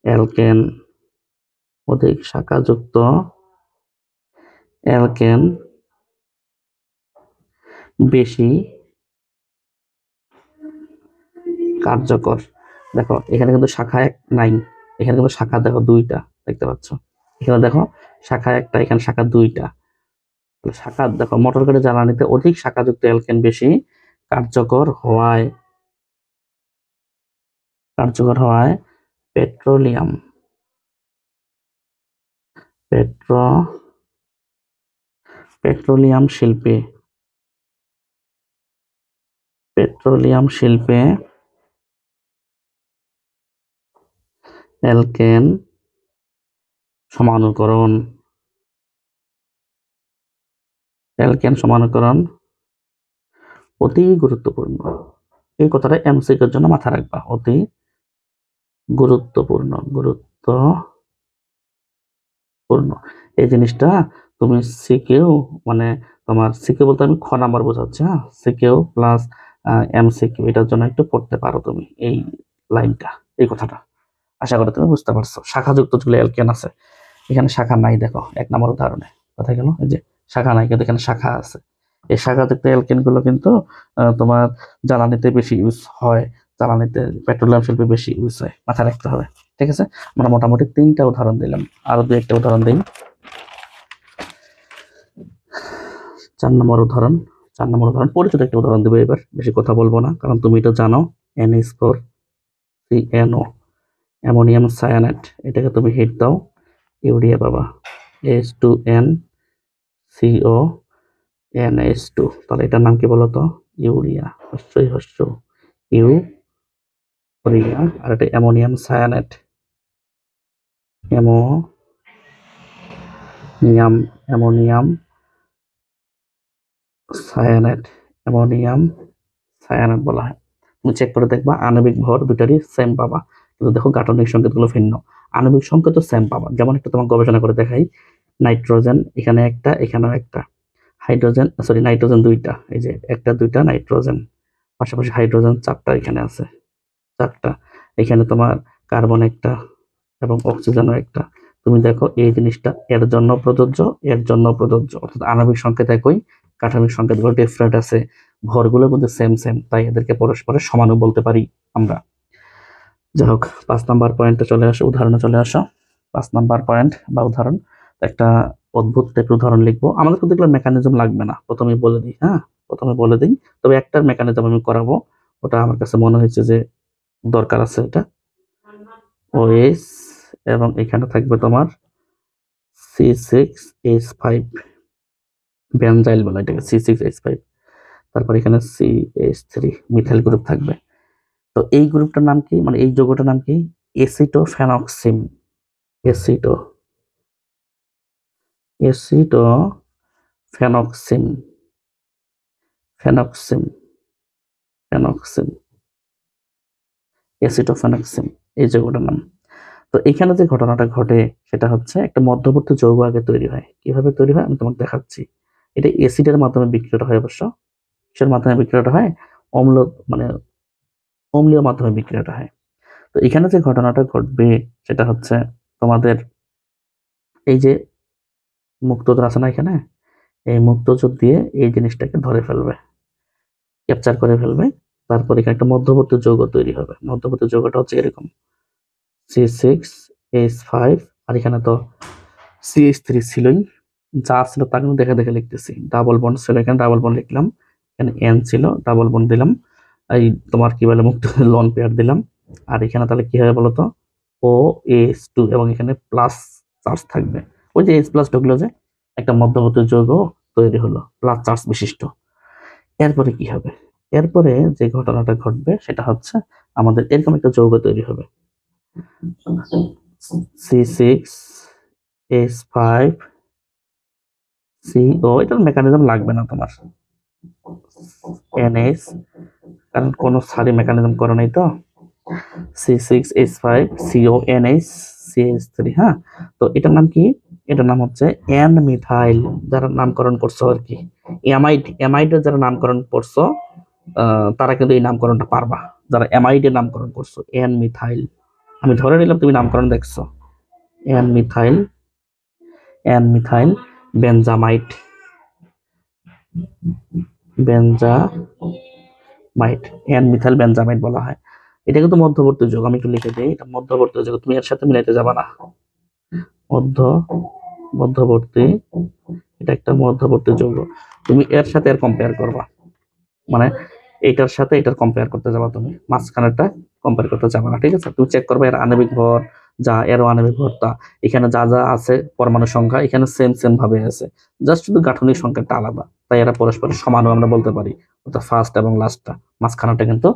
অ্যালকেন অধিক শাখাযুক্ত অ্যালকেন বেশি কার্যকর। দেখো এখানে কিন্তু শাখা এক নাই, এখানে কিন্তু শাখা দেখো 2টা দেখতে পাচ্ছ, এখানে দেখো শাখা একটা, এখানে শাখা 2টা। শাখা দেখো, মোটর গাড়ি জ্বালানিতে অধিক শাখাযুক্ত অ্যালকেন বেশি কার্যকর হওয়ায় পেট্রোলিয়াম পেট্রোলিয়াম শিল্পে অ্যালকেন সমানুকরণ অতি গুরুত্বপূর্ণ। এই কথাটা এমসিকিউর জন্য মাথায় রাখবা, অতি গুরুত্বপূর্ণ। এই জিনিসটা তুমি সিকিউ, মানে তোমার সিকিউ বলতে আমি খ নাম্বার বোঝাচ্ছি, হ্যাঁ, সিকিউ প্লাস এমসিকিউ, এটার জন্য একটু পড়তে পারো তুমি এই লাইনটা, এই কথাটা। আশা করি তুমি বুঝতে পারছো। শাখাযুক্ত যেগুলো অ্যালকেন আছে, এখানে শাখা নাই, দেখো 1 নম্বর উদাহরণে কথা গেল, এই যে শাখা নাই, কিন্তু এখানে শাখা আছে। এই শাখাযুক্ত অ্যালকেন গুলো কিন্তু তোমার জ্বালানিতে বেশি ইউজ হয়, জ্বালানিতে পেট্রোলিয়াম শিল্পে বেশি ইউজ হয়, মাথায় রাখতে হবে, ঠিক আছে। আমরা মোটামুটি 3টা উদাহরণ দিলাম, আরো 2-1টা উদাহরণ দিই। 4 নম্বর উদাহরণ পরিচিত একটা উদাহরণ দেবো এবার, বেশি কথা বলবো না, কারণ তুমি এটা জানো। NH4 CNO, অ্যামোনিয়াম সায়ানাইড, এটাকে তুমি হিট দাও, ইউরিয়া পাবা, H2N CO NH2, তাহলে এটার নাম কি বলতো, ইউরিয়া, ইউরিয়া। আর এটা অ্যামোনিয়াম সায়ানাইড, অ্যামোনিয়াম সায়ানাইড বলা হয়। তুমি চেক করে দেখবা, আণবিক ভর দুটারই সেম পাবা, কিন্তু দেখো গাঠনিক সংকেতগুলো ভিন্ন। আণবিক সংকেত সেম পাবা। যেমন একটু তোমাকে গবেষণা করে দেখাই, নাইট্রোজেন এখানে একটা, এখানেও একটা, হাইড্রোজেন সরি নাইট্রোজেন দুইটা, এই যে একটা দুইটা নাইট্রোজেন, পাশাপাশি হাইড্রোজেন চারটা এখানে আছে, চারটা। এখানে তোমার কার্বন একটা এবং অক্সিজেনও একটা। তুমি দেখো এই জিনিসটা এর জন্য প্রযোজ্য, এর জন্য প্রযোজ্য, অর্থাৎ আণবিক সংকেত একই, কাঠামিক সংকেতগুলো ডিফারেন্ট আছে, ভরগুলো কিন্তু সেম সেম, তাই এদেরকে পরস্পরের সমানও বলতে পারি আমরা। যাই হোক, 5 নাম্বার পয়েন্টে চলে আসো, উদাহরণে চলে আসো। 5 নাম্বার পয়েন্ট বা উদাহরণ, একটা অদ্ভুত টাইপের উদাহরণ লিখবো। আমাদের কিন্তু এগুলো মেকানিজম লাগবে না, প্রথমে বলে দিই, হ্যাঁ প্রথমে বলে দিই। তবে একটার মেকানিজম আমি করাবো, ওটা আমার কাছে মনে হয়েছে যে দরকার আছে। এটা ওএস এবং এখানে থাকবে তোমার C6H5, বেনজাইল বলে এটাকে, C6H5। তারপর এখানে CH3 মিথাইল গ্রুপ থাকবে। তো এই গ্রুপটার নাম কি, মানে এই যৌগটার নাম কি? এসিটোফেনক্সিম। এসিটো এসিটোফেনক্সিম, ফেনক্সিম, ফেনক্সিম, এসিটোফেনক্সিম, এই যৌগটার নাম। তো এখানে যে ঘটনাটা ঘটে সেটা হচ্ছে একটা মধ্যবর্তী যৌগ আগে তৈরি হয়। কিভাবে তৈরি হয় আমি তোমাকে দেখাচ্ছি। এটা অ্যাসিডের মাধ্যমে বিক্রিয়াটা হয় অবশ্য। কিসের মাধ্যমে বিক্রিয়াটা হয়? অম্ল, মানে অম্লীয় মাধ্যমে বিক্রিয়াটা হয়। তো এখানে যে ঘটনাটা ঘটবে সেটা হচ্ছে তোমাদের এই যে মুক্তোজোর আছে না এখানে, এই মুক্তোজোর দিয়ে এই জিনিসটাকে ধরে ফেলবে, ক্যাপচার করে ফেলবে। তারপর এখানে একটা মধ্যবর্তী যৌগ তৈরি হবে। মধ্যবর্তী যৌগটা হচ্ছে এরকম, C6H5, আর এখানে তো CH3 ছিলই, যা ছিল তা কিন্তু দেখে দেখে লিখতেছি। ডাবল বন্ড ছিল, এখানে ডাবল বন্ড লিখলাম, এখানে N ছিল, ডাবল বন্ড দিলাম, এই তোমার কি বলে মুক্ত লন পেয়ার দিলাম। আর এখানে তাহলে কি হবে বলতো, OH2, এবং এখানে প্লাস চার্জ থাকবে। ওই যে H প্লাস ঢুকলো, যে একটা মধ্যবর্তী যৌগ তৈরি হলো প্লাস চার্জ বিশিষ্ট। এরপরে কি হবে? এরপরে যে ঘটনাটা ঘটবে সেটা হচ্ছে আমাদের এরকম একটা যৌগ তৈরি হবে, C6H5 CO, এটার মেকানিজম লাগবে না তোমার, NH, কারণ কোনো সারি মেকানিজম করো নাই তো। C6H5 CONH CH3, হ্যাঁ। তো এটার নাম কি? এটার নাম হচ্ছে এন মিথাইল, যারা নামকরণ করছো আর কি, অ্যামাইড, অ্যামাইডের যারা নামকরণ করছো তারা কিন্তু এই নামকরণটা পারবা, যারা অ্যামাইডের নামকরণ করছো। এন মিথাইল, আমি ধরে নিলাম তুমি নামকরণ দেখছো। N methyl, N methyl benzamide, benzamide, N methyl benzamide বলা হয়। এটা কিন্তু মধ্যবর্তী যৌগ, আমি একটু লিখে দিই, এটা মধ্যবর্তী যৌগ, তুমি এর সাথে মিলাইতে যাবা না। মধ্যবর্তী, এটা একটা মধ্যবর্তী যৌগ, তুমি এর সাথে এর কম্পেয়ার করবা, মানে এটার সাথে এটার কম্পেয়ার করতে যাবা, তুমি মাঝখানেরটা কম্পেয়ার করতে যাবা না, ঠিক আছে? তুমি চেক করবে এর আণবিক ভর যা, এরও আণবিক ভর তা, এখানে যা যা আছে পরমাণু সংখ্যা এখানে সেম সেম ভাবে আছে, জাস্ট শুধু গাঠনিক সংখ্যাটা আলাদা, তাই এরা পরস্পরের সমানও আমরা বলতে পারি, অর্থাৎ ফার্স্ট এবং লাস্টটা, মাঝখানেরটা কিন্তু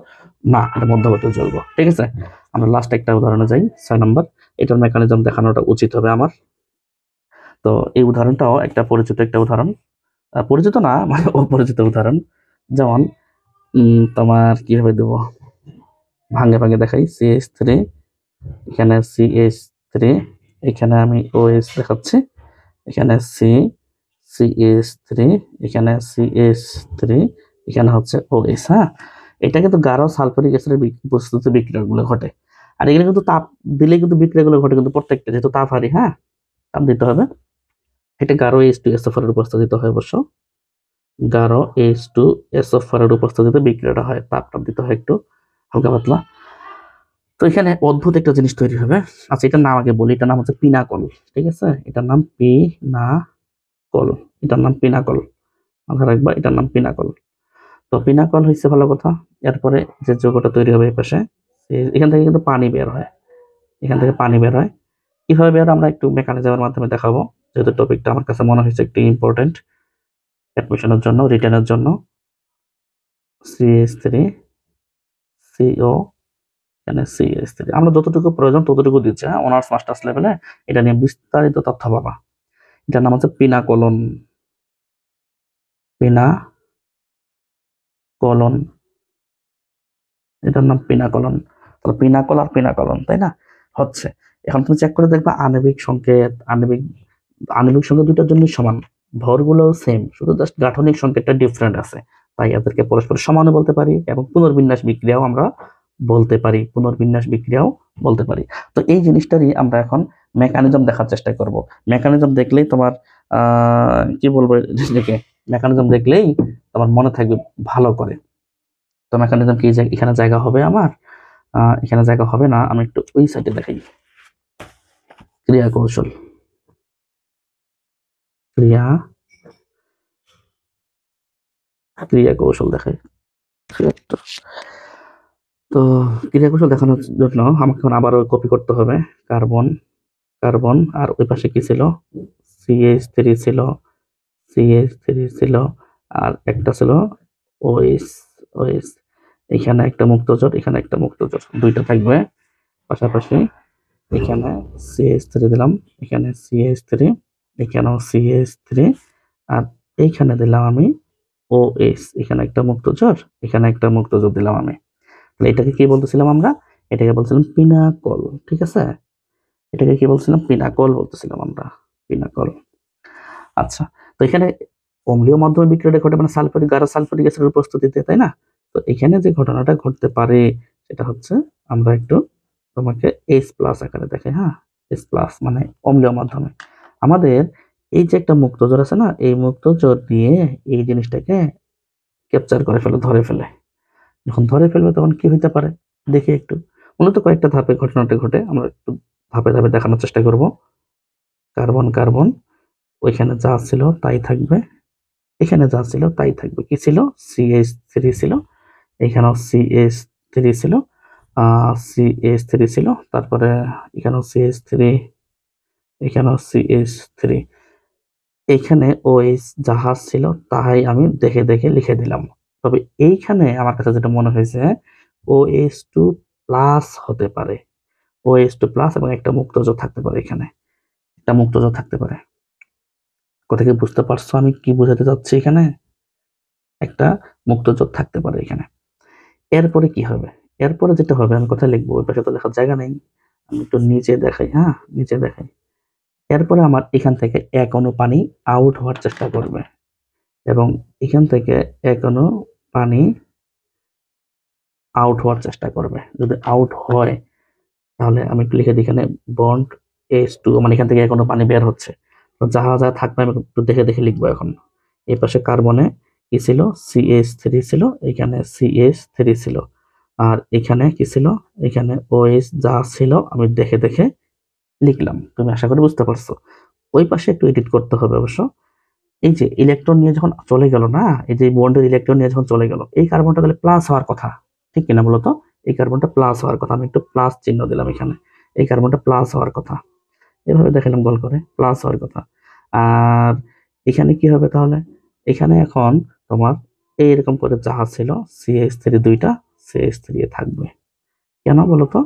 না, এটা মধ্যবর্তী যৌগ, ঠিক আছে? আমরা লাস্ট একটা উদাহরণে যাই, 6 নম্বর। এটার মেকানিজম দেখানোটা উচিত হবে আমার। তো এই উদাহরণটাও একটা পরিচিত একটা উদাহরণ, পরিচিত না মানে অপরিচিত উদাহরণ। যেমন তোমার কিভাবে দেবো, ভাঙে ভাঙে দেখাই। CH3, এখানে CH3, এখানে আমি OH দেখাচ্ছি, এখানে CH3, এখানে CH3, এখানে হচ্ছে OH, হ্যাঁ। এটা কিন্তু গাঢ় সালফারিক অ্যাসিডের উপস্থিতিতে বিক্রিয়াগুলো ঘটে। আর এখানে কিন্তু তাপ দিলে কিন্তু বিক্রিয়াগুলো ঘটে, কিন্তু প্রত্যেকটা যেহেতু তাপ হারি, হ্যাঁ তাপ দিতে হবে। এটা গাঢ় H2SO4 এর উপস্থিতিতে হয় অবশ্য, গাঢ় H2SO4 এর উপস্থিতিতে বিক্রিয়াটা হয়, তাপ দিতে হয় একটু হালকা পাতলা। তো এখানে অদ্ভুত একটা জিনিস তৈরি হবে। আচ্ছা, এটার নাম আগে বলি, এটার নাম হচ্ছে পিনাকল, ঠিক আছে? এটার নাম পিনাকল, এটার নাম পিনাকল, মাথায় রাখবা, এটার নাম পিনাকল। তো পিনাকল হচ্ছে ভালো কথা। এরপরে যে যৌগটা তৈরি হবে এই পাশে, এখান থেকে কিন্তু পানি বের হয়, এখান থেকে পানি বের হয়। কিভাবে বের হয় আমরা একটু মেকানিজমের মাধ্যমে দেখাবো, যেহেতু টপিকটা আমার কাছে মনে হয়েছে একটু ইম্পর্টেন্ট অ্যাডমিশনের জন্য, রিটেনের জন্য। CH3 CO, এখানে CH3, আমরা যতটুকু প্রয়োজন ততটুকু দিচ্ছি, হ্যাঁ অনার্স মাস্টার্স লেভেলে এটা নিয়ে বিস্তারিত তথ্য পাবা। এটার নাম হচ্ছে পিনাকলন, পিনাকলন, এটার নাম পিনাকলন। তাহলে পিনাকল আর পিনাকলন, তাই না? হচ্ছে। এখন তুমি চেক করে দেখবা আণবিক সংকেত, আণবিক সংকেত দুটার জন্য সমান, ভরগুলো সেম, শুধু জাস্ট গাঠনিক সংকেতটা ডিফারেন্ট আছে, তাই এদেরকে পরস্পর সমানও বলতে পারি এবং পুনর্বিন্যাস বিক্রিয়াও আমরা বলতে পারি, পুনর্বিন্যাস বিক্রিয়াও বলতে পারি। তো এই জিনিসটারই আমরা এখন মেকানিজম দেখার চেষ্টা করব। মেকানিজম দেখলেই তোমার কি বলবো এটাকে, মেকানিজম দেখলেই তোমার মনে থাকবে ভালো করে। তো মেকানিজম কি এখানে জায়গা হবে আমার, এখানে জায়গা হবে না, আমি একটু ওই সাইডে দেখাই। ক্রিয়া কৌশল, ক্রিয়া কৌশল দেখাই। তো ক্রিয়া কৌশল দেখানোর জন্য আমাকে এখন আবারও কপি করতে হবে। কার্বন, কার্বন, আর ওই পাশে কি ছিল, CH3 ছিল, CH3 ছিল, আর একটা ছিল OH, OH। এখানে একটা মুক্তজোট, এখানে একটা মুক্তজোট, দুইটা থাকবে পাশাপাশি। এখানে CH3 দিলাম, এখানে CH3, এখানেও CH3, আর এইখানে দিলাম আমি OH, এখানে একটা মুক্তজোট, এখানে একটা মুক্তজোট দিলাম আমি। তাহলে এটাকে কি বলতেছিলাম আমরা, এটাকে বলছিলাম পিনাকল, ঠিক আছে? এটাকে কি বলছিলাম, পিনাকল বলতেছিলাম আমরা, পিনাকল। আচ্ছা, তো এখানে অম্লীয় মাধ্যমে বিক্রিয়াটা ঘটে মানে সালফারিক আর সালফারিক অ্যাসিডের উপস্থিতিতে, তাই না? তো এখানে যে ঘটনাটা ঘটতে পারে সেটা হচ্ছে, আমরা একটু তোমাকে H+ আকারে দেখাই। হ্যাঁ, H+ মানে অম্লীয় মাধ্যমে আমাদের এই যে একটা মুক্তজোড় আছে না, এই মুক্তজোড় দিয়ে এই জিনিসটাকে ক্যাপচার করে ফেলে, ধরে ফেলে। যখন ধরে ফেলবে তখন কি হইতে পারে দেখি একটু। মূলত কয়েকটা ধাপে ঘটনাটা ঘটে, আমরা একটু ধাপে ধাপে দেখানোর চেষ্টা করব। কার্বন, কার্বন, ওইখানে যা ছিল তাই থাকবে, এখানে যা ছিল তাই থাকবে। কি ছিল, CH3 ছিল, এখানেও CH3 ছিল, CH3 ছিল, তারপরে এখানেও CH3, এখানেও CH3, এইখানে OH যাহা ছিল তাহাই আমি দেখে দেখে লিখে দিলাম। তবে এইখানে আমার কাছে যেটা মনে হয়েছে, OH2+ হতে পারে, OH2+ এবং একটা মুক্তজোড় থাকতে পারে, এখানে একটা মুক্তজোড় থাকতে পারে। কথা কি বুঝতে পারছো আমি কি বোঝাতে চাচ্ছি? এখানে একটা মুক্তজোড় থাকতে পারে এখানে। এরপরে কি হবে, এরপরে যেটা হবে, আমি কোথায় লিখবো, ওই পাশে তো লেখার জায়গা নেই, আমি একটু নিচে দেখাই। হ্যাঁ, নিচে দেখাই। এরপরে আমার এখান থেকে 1 অণু পানি আউট হওয়ার চেষ্টা করবে এবং এখান থেকে 1 অণু পানি আউট হওয়ার চেষ্টা করবে। যদি আউট হয় তাহলে আমি একটু লিখে দিই এখানে বন্ড H2, মানে এখান থেকে 1 অণু পানি বের হচ্ছে। তো যাহা যা থাকবে আমি একটু দেখে দেখে লিখবো এখন। এই পাশে কার্বনে কি ছিল, CH3 ছিল, এখানে CH3 ছিল, আর এখানে কি ছিল, এখানে OH যা ছিল আমি দেখে দেখে লিখলাম। তুমি আশা করি বুঝতে পারছো। ওই পাশে একটু এডিট করতে হবে অবশ্য। এই যে ইলেকট্রন নিয়ে যখন চলে গেল না, এই যে বন্ডের ইলেকট্রন নিয়ে যখন চলে গেল, এই কার্বনটা তাহলে প্লাস হওয়ার কথা, ঠিক কিনা বলতো? এই কার্বনটা প্লাস হওয়ার কথা, আমি একটু প্লাস চিহ্ন দিলাম এখানে, এই কার্বনটা প্লাস হওয়ার কথা, এভাবে দেখালাম গোল করে, প্লাস হওয়ার কথা। আর এখানে কি হবে তাহলে, এখানে এখন তোমার এইরকম করে যাহা ছিল CH3 দুইটা, CH3 থাকবে। কেন বলতো?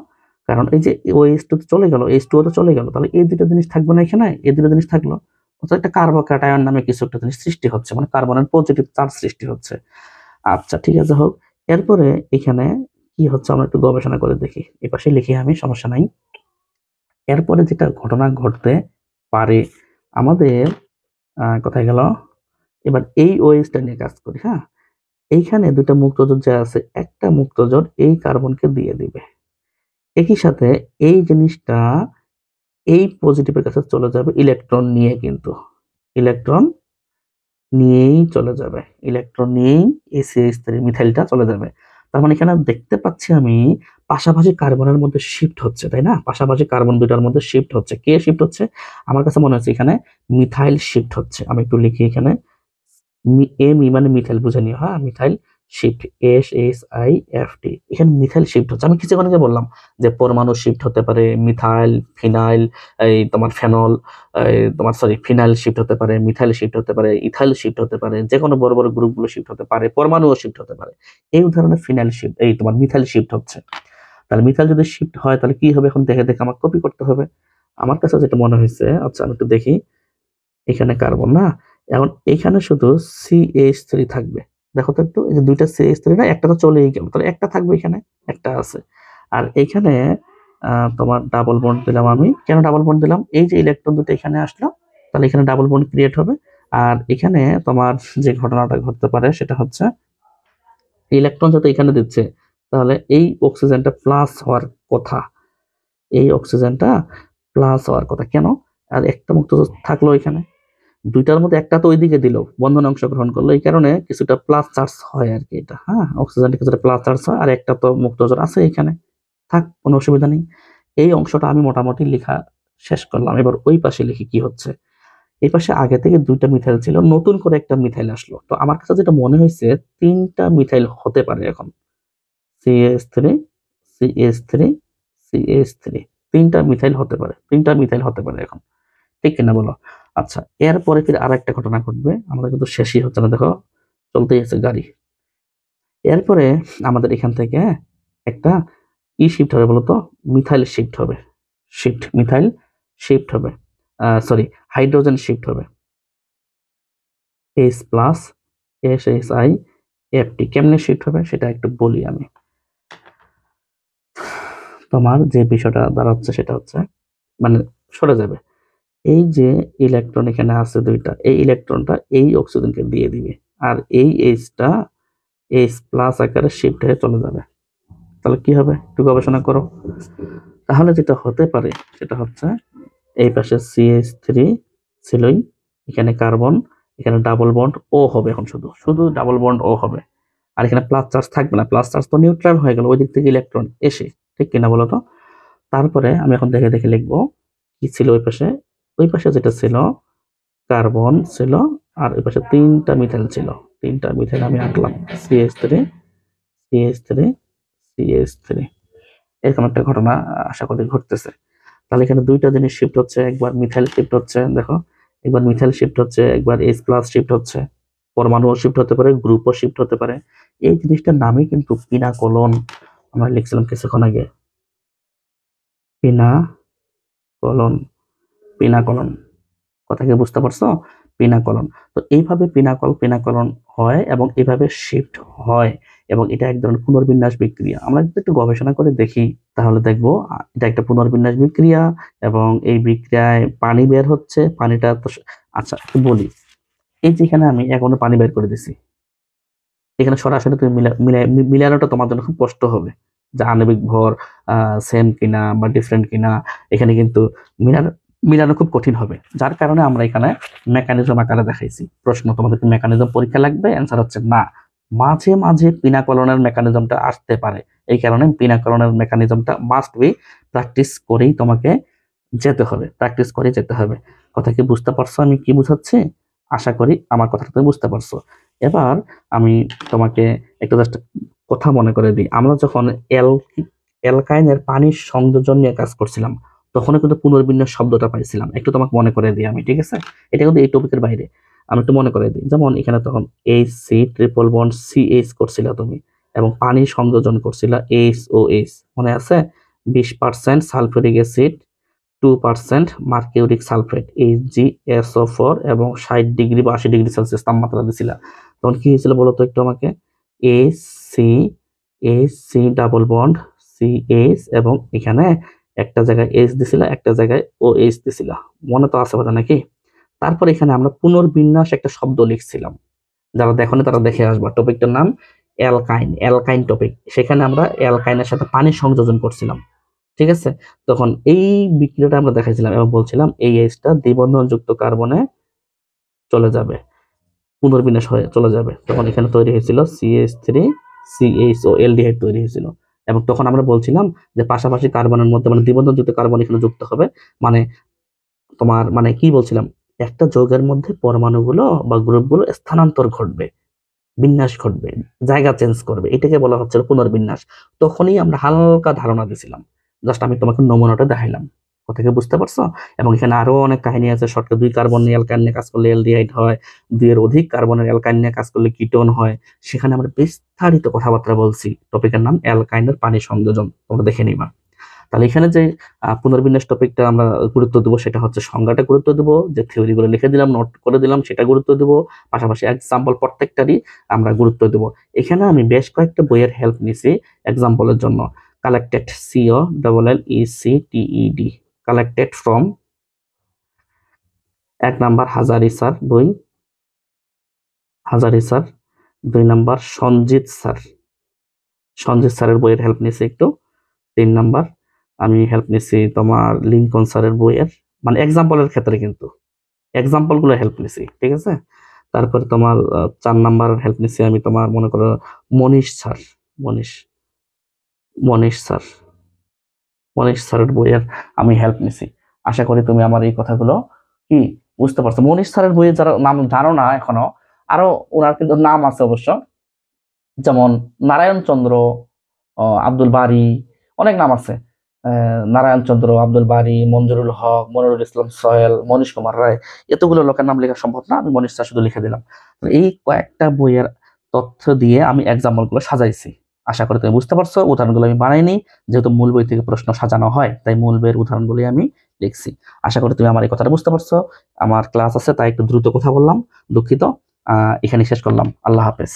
কারণ এই যে OH2 তো চলে গেল, H2 তো চলে গেল, তাহলে এই দুটো জিনিস থাকবে না এখানে, এই দুটো জিনিস থাকলো, অর্থাৎ একটা কার্বোক্যাটায়ন নামে কিছু একটা জিনিস সৃষ্টি হচ্ছে, মানে কার্বনের পজিটিভ চার্জ সৃষ্টি হচ্ছে। আচ্ছা, ঠিক আছে, হোক। এরপরে এখানে কি হচ্ছে আমরা একটু গবেষণা করে দেখি, এই পাশে লিখি আমি, সমস্যা নাই। এরপরে যেটা ঘটনা ঘটতে পারে আমাদের, কোথায় গেল, এবার এই OH-টা নিয়ে কাজ করি। হ্যাঁ, এইখানে দুটো মুক্তজোড় যা আছে, একটা মুক্তজোড় এই কার্বনকে দিয়ে দিবে, একই সাথে এই জিনিসটা এই পজিটিভের কাছে চলে যাবে ইলেকট্রন নিয়ে, কিন্তু ইলেকট্রন নিয়েই চলে যাবে, ইলেকট্রন নিয়েই এই CH3 মিথাইলটা চলে যাবে। তার মানে এখানে দেখতে পাচ্ছি আমি পাশাপাশি কার্বনের মধ্যে শিফট হচ্ছে, তাই না? পাশাপাশি কার্বন দুইটার মধ্যে শিফট হচ্ছে। কে শিফট হচ্ছে? আমার কাছে মনে হচ্ছে এখানে মিথাইল শিফট হচ্ছে। আমি একটু লিখি এখানে, মানে মিথাইল বুঝে নিও। হ্যাঁ, মিথাইল শিফট, SHIFT, এখানে মিথাইল শিফট হচ্ছে। আমি কিছুক্ষণ আগে বললাম যে পরমাণু শিফট হতে পারে, মিথাইল, ফিনাইল, এই তোমার ফেনল, তোমার সরি ফিনাইল শিফট হতে পারে, মিথাইল শিফট হতে পারে, ইথাইল শিফট হতে পারে, যে কোনো বড় বড় গ্রুপগুলো শিফট হতে পারে, পরমাণুও শিফট হতে পারে। এই উদাহরণে ফিনাইল শিফট, এই তোমার মিথাইল শিফট হচ্ছে। তাহলে মিথাইল যদি শিফট হয় তাহলে কি হবে, এখন দেখে দেখে আমার কপি করতে হবে। আমার কাছে যেটা মনে হয়েছে, আচ্ছা আমি একটু দেখি, এখানে কার্বন না, এখন এখানে শুধু CH3 থাকবে। দেখো তো একটু, এই যে দুইটা CH3 না, একটা তো চলেই গেল, তাহলে একটা থাকবে, এখানে একটা আছে। আর এখানে তোমার ডাবল বন্ড দিলাম আমি। কেন ডাবল বন্ড দিলাম? এই যে ইলেকট্রন দুটো এখানে আসলো, তাহলে এখানে ডাবল বন্ড ক্রিয়েট হবে। আর এখানে তোমার যে ঘটনাটা ঘটতে পারে সেটা হচ্ছে ইলেকট্রন যত এখানে দিচ্ছে, তাহলে এই অক্সিজেনটা প্লাস হওয়ার কথা, এই অক্সিজেনটা প্লাস হওয়ার কথা। কেন? আর একটা মুক্ত থাকলো এখানে, দুইটার মধ্যে একটা তো ওইদিকে দিল, বন্ধনে অংশগ্রহণ করলো, এই কারণে কিছুটা প্লাস চার্জ হয় আর কি। এটা হ্যাঁ, অক্সিজেনটা কিছুটা প্লাস চার্জ হয়, আর একটা তো মুক্ত আছে এখানে, থাক, কোনো অসুবিধা নেই। এই অংশটা আমি মোটামুটি লেখা শেষ করলাম। এবার ওই পাশে লিখি কি হচ্ছে। এই পাশে আগে থেকে দুইটা মিথাইল ছিল, নতুন করে একটা মিথাইল আসলো। তো আমার কাছে যেটা মনে হয়েছে, তিনটা মিথাইল হতে পারে এখন। CH3 CH3 CH3, তিনটা মিথাইল হতে পারে, তিনটা মিথাইল হতে পারে এখন, ঠিক কিনা বলো? আচ্ছা, এরপরে ফির আর একটা ঘটনা ঘটবে, আমাদের কিন্তু শেষই হচ্ছে না, দেখো চলতেই আছে গাড়ি। এরপরে আমাদের এখান থেকে একটা শিফট হবে বলতো, মিথাইল শিফট হবে, মিথাইল শিফট হবে, সরি, হাইড্রোজেন শিফট হবে। H প্লাস SHI কেমনে শিফট হবে সেটা একটু বলি আমি। তোমার যে বিষয়টা দাঁড়াচ্ছে সেটা হচ্ছে, মানে সরে যাবে, এই যে ইলেকট্রন এখানে আছে দুইটা, এই ইলেকট্রনটা এই অক্সিজেনকে দিয়ে দিবে, আর এই এইচটা H প্লাস আকারে শিফট হয়ে চলে যাবে। তাহলে কি হবে একটু গবেষণা করো। তাহলে যেটা হতে পারে সেটা হচ্ছে, এই পাশে CH3 ছিলই, এখানে কার্বন, এখানে ডাবল বন্ড ও হবে, এখন শুধু শুধু ডাবল বন্ড ও হবে, আর এখানে প্লাস চার্জ থাকবে না, প্লাস চার্জ তো নিউট্রাল হয়ে গেল ওই দিক থেকে ইলেকট্রন এসে, ঠিক কিনা বলো তো? তারপরে আমি এখন দেখে দেখে লিখবো কি ছিল ওই পাশে। ওই পাশে যেটা ছিল, কার্বন ছিল, আর ওই পাশে তিনটা মিথাইল ছিল, তিনটা মিথাইল আমি আঁকলাম, CH3 CH3 CH3, এরকম একটা ঘটনা আশা করি ঘটতেছে। তাহলে এখানে দুইটা জিনিস শিফট হচ্ছে, একবার মিথাইল শিফট হচ্ছে, দেখো একবার মিথাইল শিফট হচ্ছে, একবার H প্লাস শিফট হচ্ছে, পরমাণুও শিফট হতে পারে, গ্রুপও শিফট হতে পারে। এই জিনিসটার নামই কিন্তু পিনাকলন, আমরা লিখছিলাম কিছুক্ষণ আগে, পিনাকলন, পিনাকলন, কথা কি বুঝতে পারছো? পিনাকলন। তো এইভাবে পিনাকলন হয় এবং এইভাবে শিফট হয়, এবং এটা এক ধরনের পুনর্বিন্যাস বিক্রিয়া। আমরা যদি একটু গবেষণা করে দেখি তাহলে দেখবো এটা একটা পুনর্বিন্যাস বিক্রিয়া, এবং এই বিক্রিয়ায় পানি বের হচ্ছে, পানিটা তো আচ্ছা একটু বলি, এই যে এখানে আমি এখনো পানি বের করে দিছি, এখানে সরাসরি তুমি মিলানোটা তোমার জন্য খুব কষ্ট হবে, যে আণবিক ভর সেম কিনা বা ডিফারেন্ট কিনা, এখানে কিন্তু মিলানো খুব কঠিন হবে। যার কারণে আমরা এখানে মেকানিজম আকারে দেখাইছি। প্রশ্ন, তোমাদের মেকানিজম পরীক্ষা লাগবে? অ্যান্সার হচ্ছে না। মাঝে মাঝে পিনাকলনের মেকানিজমটা আসতে পারে, এই কারণে পিনাকলনের মেকানিজমটা মাস্ট বি প্র্যাকটিস করেই তোমাকে যেতে হবে, প্র্যাকটিস করে যেতে হবে। কথা কি বুঝতে পারছো আমি কি বুঝাচ্ছি? আশা করি আমার কথাটা তুমি বুঝতে পারছো। এবার আমি তোমাকে একটা জাস্ট কথা মনে করে দিই, আমরা যখন অ্যালকাইনের পানির সংযোজন নিয়ে কাজ করছিলাম, তখনও কিন্তু পুনর্বিন্যাস শব্দটা পাইছিলাম, একটু তোমাকে মনে করে দিই আমি, ঠিক আছে? এটা কিন্তু এই টপিকের বাইরে, আমি একটু মনে করে দিই। যেমন এখানে তখন HC ট্রিপল বন্ড CH করছিলা তুমি, এবং পানি সংযোজন করছিলা HOH, মনে আছে? 20% sulphuric acid, 2% mercuric sulphate HgSO4, এবং 60 ডিগ্রি বা 80 ডিগ্রি সেলসিয়াস তাপমাত্রা দিছিল। তখন কি হয়েছিল বলো তো একটু আমাকে? HC ডাবল বন্ড CH, এবং এখানে একটা জায়গায় H দিছিল, একটা জায়গায় OH দিছিল, মনে তো আছে কথা নাকি? তারপর এখানে আমরা পুনর্বিন্যাস একটা শব্দ লিখছিলাম, যারা দেখোনি তারা দেখে আসবা, টপিকটার নাম অ্যালকাইন টপিক। সেখানে আমরা অ্যালকাইনের সাথে পানি সংযোজন করছিলাম, ঠিক আছে? তখন এই বিক্রিয়াটা আমরা দেখাইছিলাম এবং বলছিলাম এই এইচটা দ্বিবন্ধনযুক্ত কার্বনে চলে যাবে, পুনর্বিন্যাস হয়ে চলে যাবে। তখন এখানে তৈরি হয়েছিল CH3 CHO অ্যালডিহাইড তৈরি হয়েছিল, এবং তখন আমরা বলছিলাম যে পাশাপাশি কার্বনের মধ্যে মানে দ্বিবন্ধনযুক্ত কার্বন এখানে যুক্ত হবে, মানে তোমার মানে কি বলছিলাম, একটা যৌগের মধ্যে পরমাণুগুলো বা গ্রুপগুলো স্থানান্তর ঘটবে, বিন্যাস ঘটবে, জায়গা চেঞ্জ করবে, এটাকে বলা হচ্ছে পুনর্বিন্যাস। তখনই আমরা হালকা ধারণা দিছিলাম, জাস্ট আমি তোমাকে নমুনাটা দেখাইলাম। কথা কি বুঝতে পারছো? এবং এখানে আরো অনেক কাহিনী আছে, শর্টকে 2 কার্বন নিয়ে অ্যালকাইন নিয়ে কাজ করলে অ্যালডিহাইড হয়, 2 এর অধিক কার্বনের অ্যালকাইন নিয়ে কাজ করলে কিটোন হয়। সেখানে আমরা বিস্তারিত কথাবার্তা বলছি, টপিকের নাম অ্যালকাইনের পানি সংযোজন, তোমরা দেখে নিবা। তাহলে এখানে যে পুনর্বিন্যাস টপিকটা আমরা গুরুত্ব দেবো সেটা হচ্ছে সংজ্ঞাটা গুরুত্ব দেবো, যে থিওরিগুলো লিখে দিলাম, নোট করে দিলাম সেটা গুরুত্ব দেবো, পাশাপাশি এক্সাম্পল প্রত্যেকটারই আমরা গুরুত্ব দেবো। এখানে আমি বেশ কয়েকটা বইয়ের হেল্প নিছি এক্সাম্পলের জন্য, collected, COLLECTED, collected from 1 number Hazari sir বই, হাজারি স্যার। 2 নাম্বার সঞ্জিত স্যারের বইয়ের হেল্প নিছি একটু। 3 নাম্বার আমি হেল্প নিছি তোমার লিঙ্কন স্যারের বইয়ের, মানে এক্সাম্পলের ক্ষেত্রে কিন্তু এক্সাম্পল গুলো হেল্প নিছি, ঠিক আছে। তারপরে তোমার 4 নাম্বার হেল্প নিছি আমি তোমার মনে করো মনীষ স্যার, মনীষ স্যারের বইয়ের আমি হেল্প নিছি। আশা করি তুমি আমার এই কথাগুলো কি বুঝতে পারছো। মনীষ স্যারের বইয়ের যারা নাম জানো না এখনো, আরো ওনার কিন্তু নাম আছে অবশ্য, যেমন নারায়ণ চন্দ্র, আব্দুল বারী, অনেক নাম আছে। নারায়ণ চন্দ্র, আব্দুল বারী, মঞ্জুরুল হক, মনিরুল ইসলাম সোহেল, মনীষ কুমার রায়, এতগুলো লোকের নাম লেখা সম্ভব না, আমি মনীষ স্যার শুধু লিখে দিলাম। এই কয়েকটা বইয়ের তথ্য দিয়ে আমি এক্সাম্পল গুলো সাজাইছি। আশা করি তুমি বুঝতে পারছো। উদাহরণগুলো আমি বানাইনি, যেহেতু মূল বই থেকে প্রশ্ন সাজানো হয় তাই মূল বইয়ের উদাহরণগুলি আমি লিখছি। আশা করি তুমি আমার এই কথাটা বুঝতে পারছো। আমার ক্লাস আছে তাই একটু দ্রুত কথা বললাম, দুঃখিত। এখানে শেষ করলাম। আল্লাহ হাফেজ।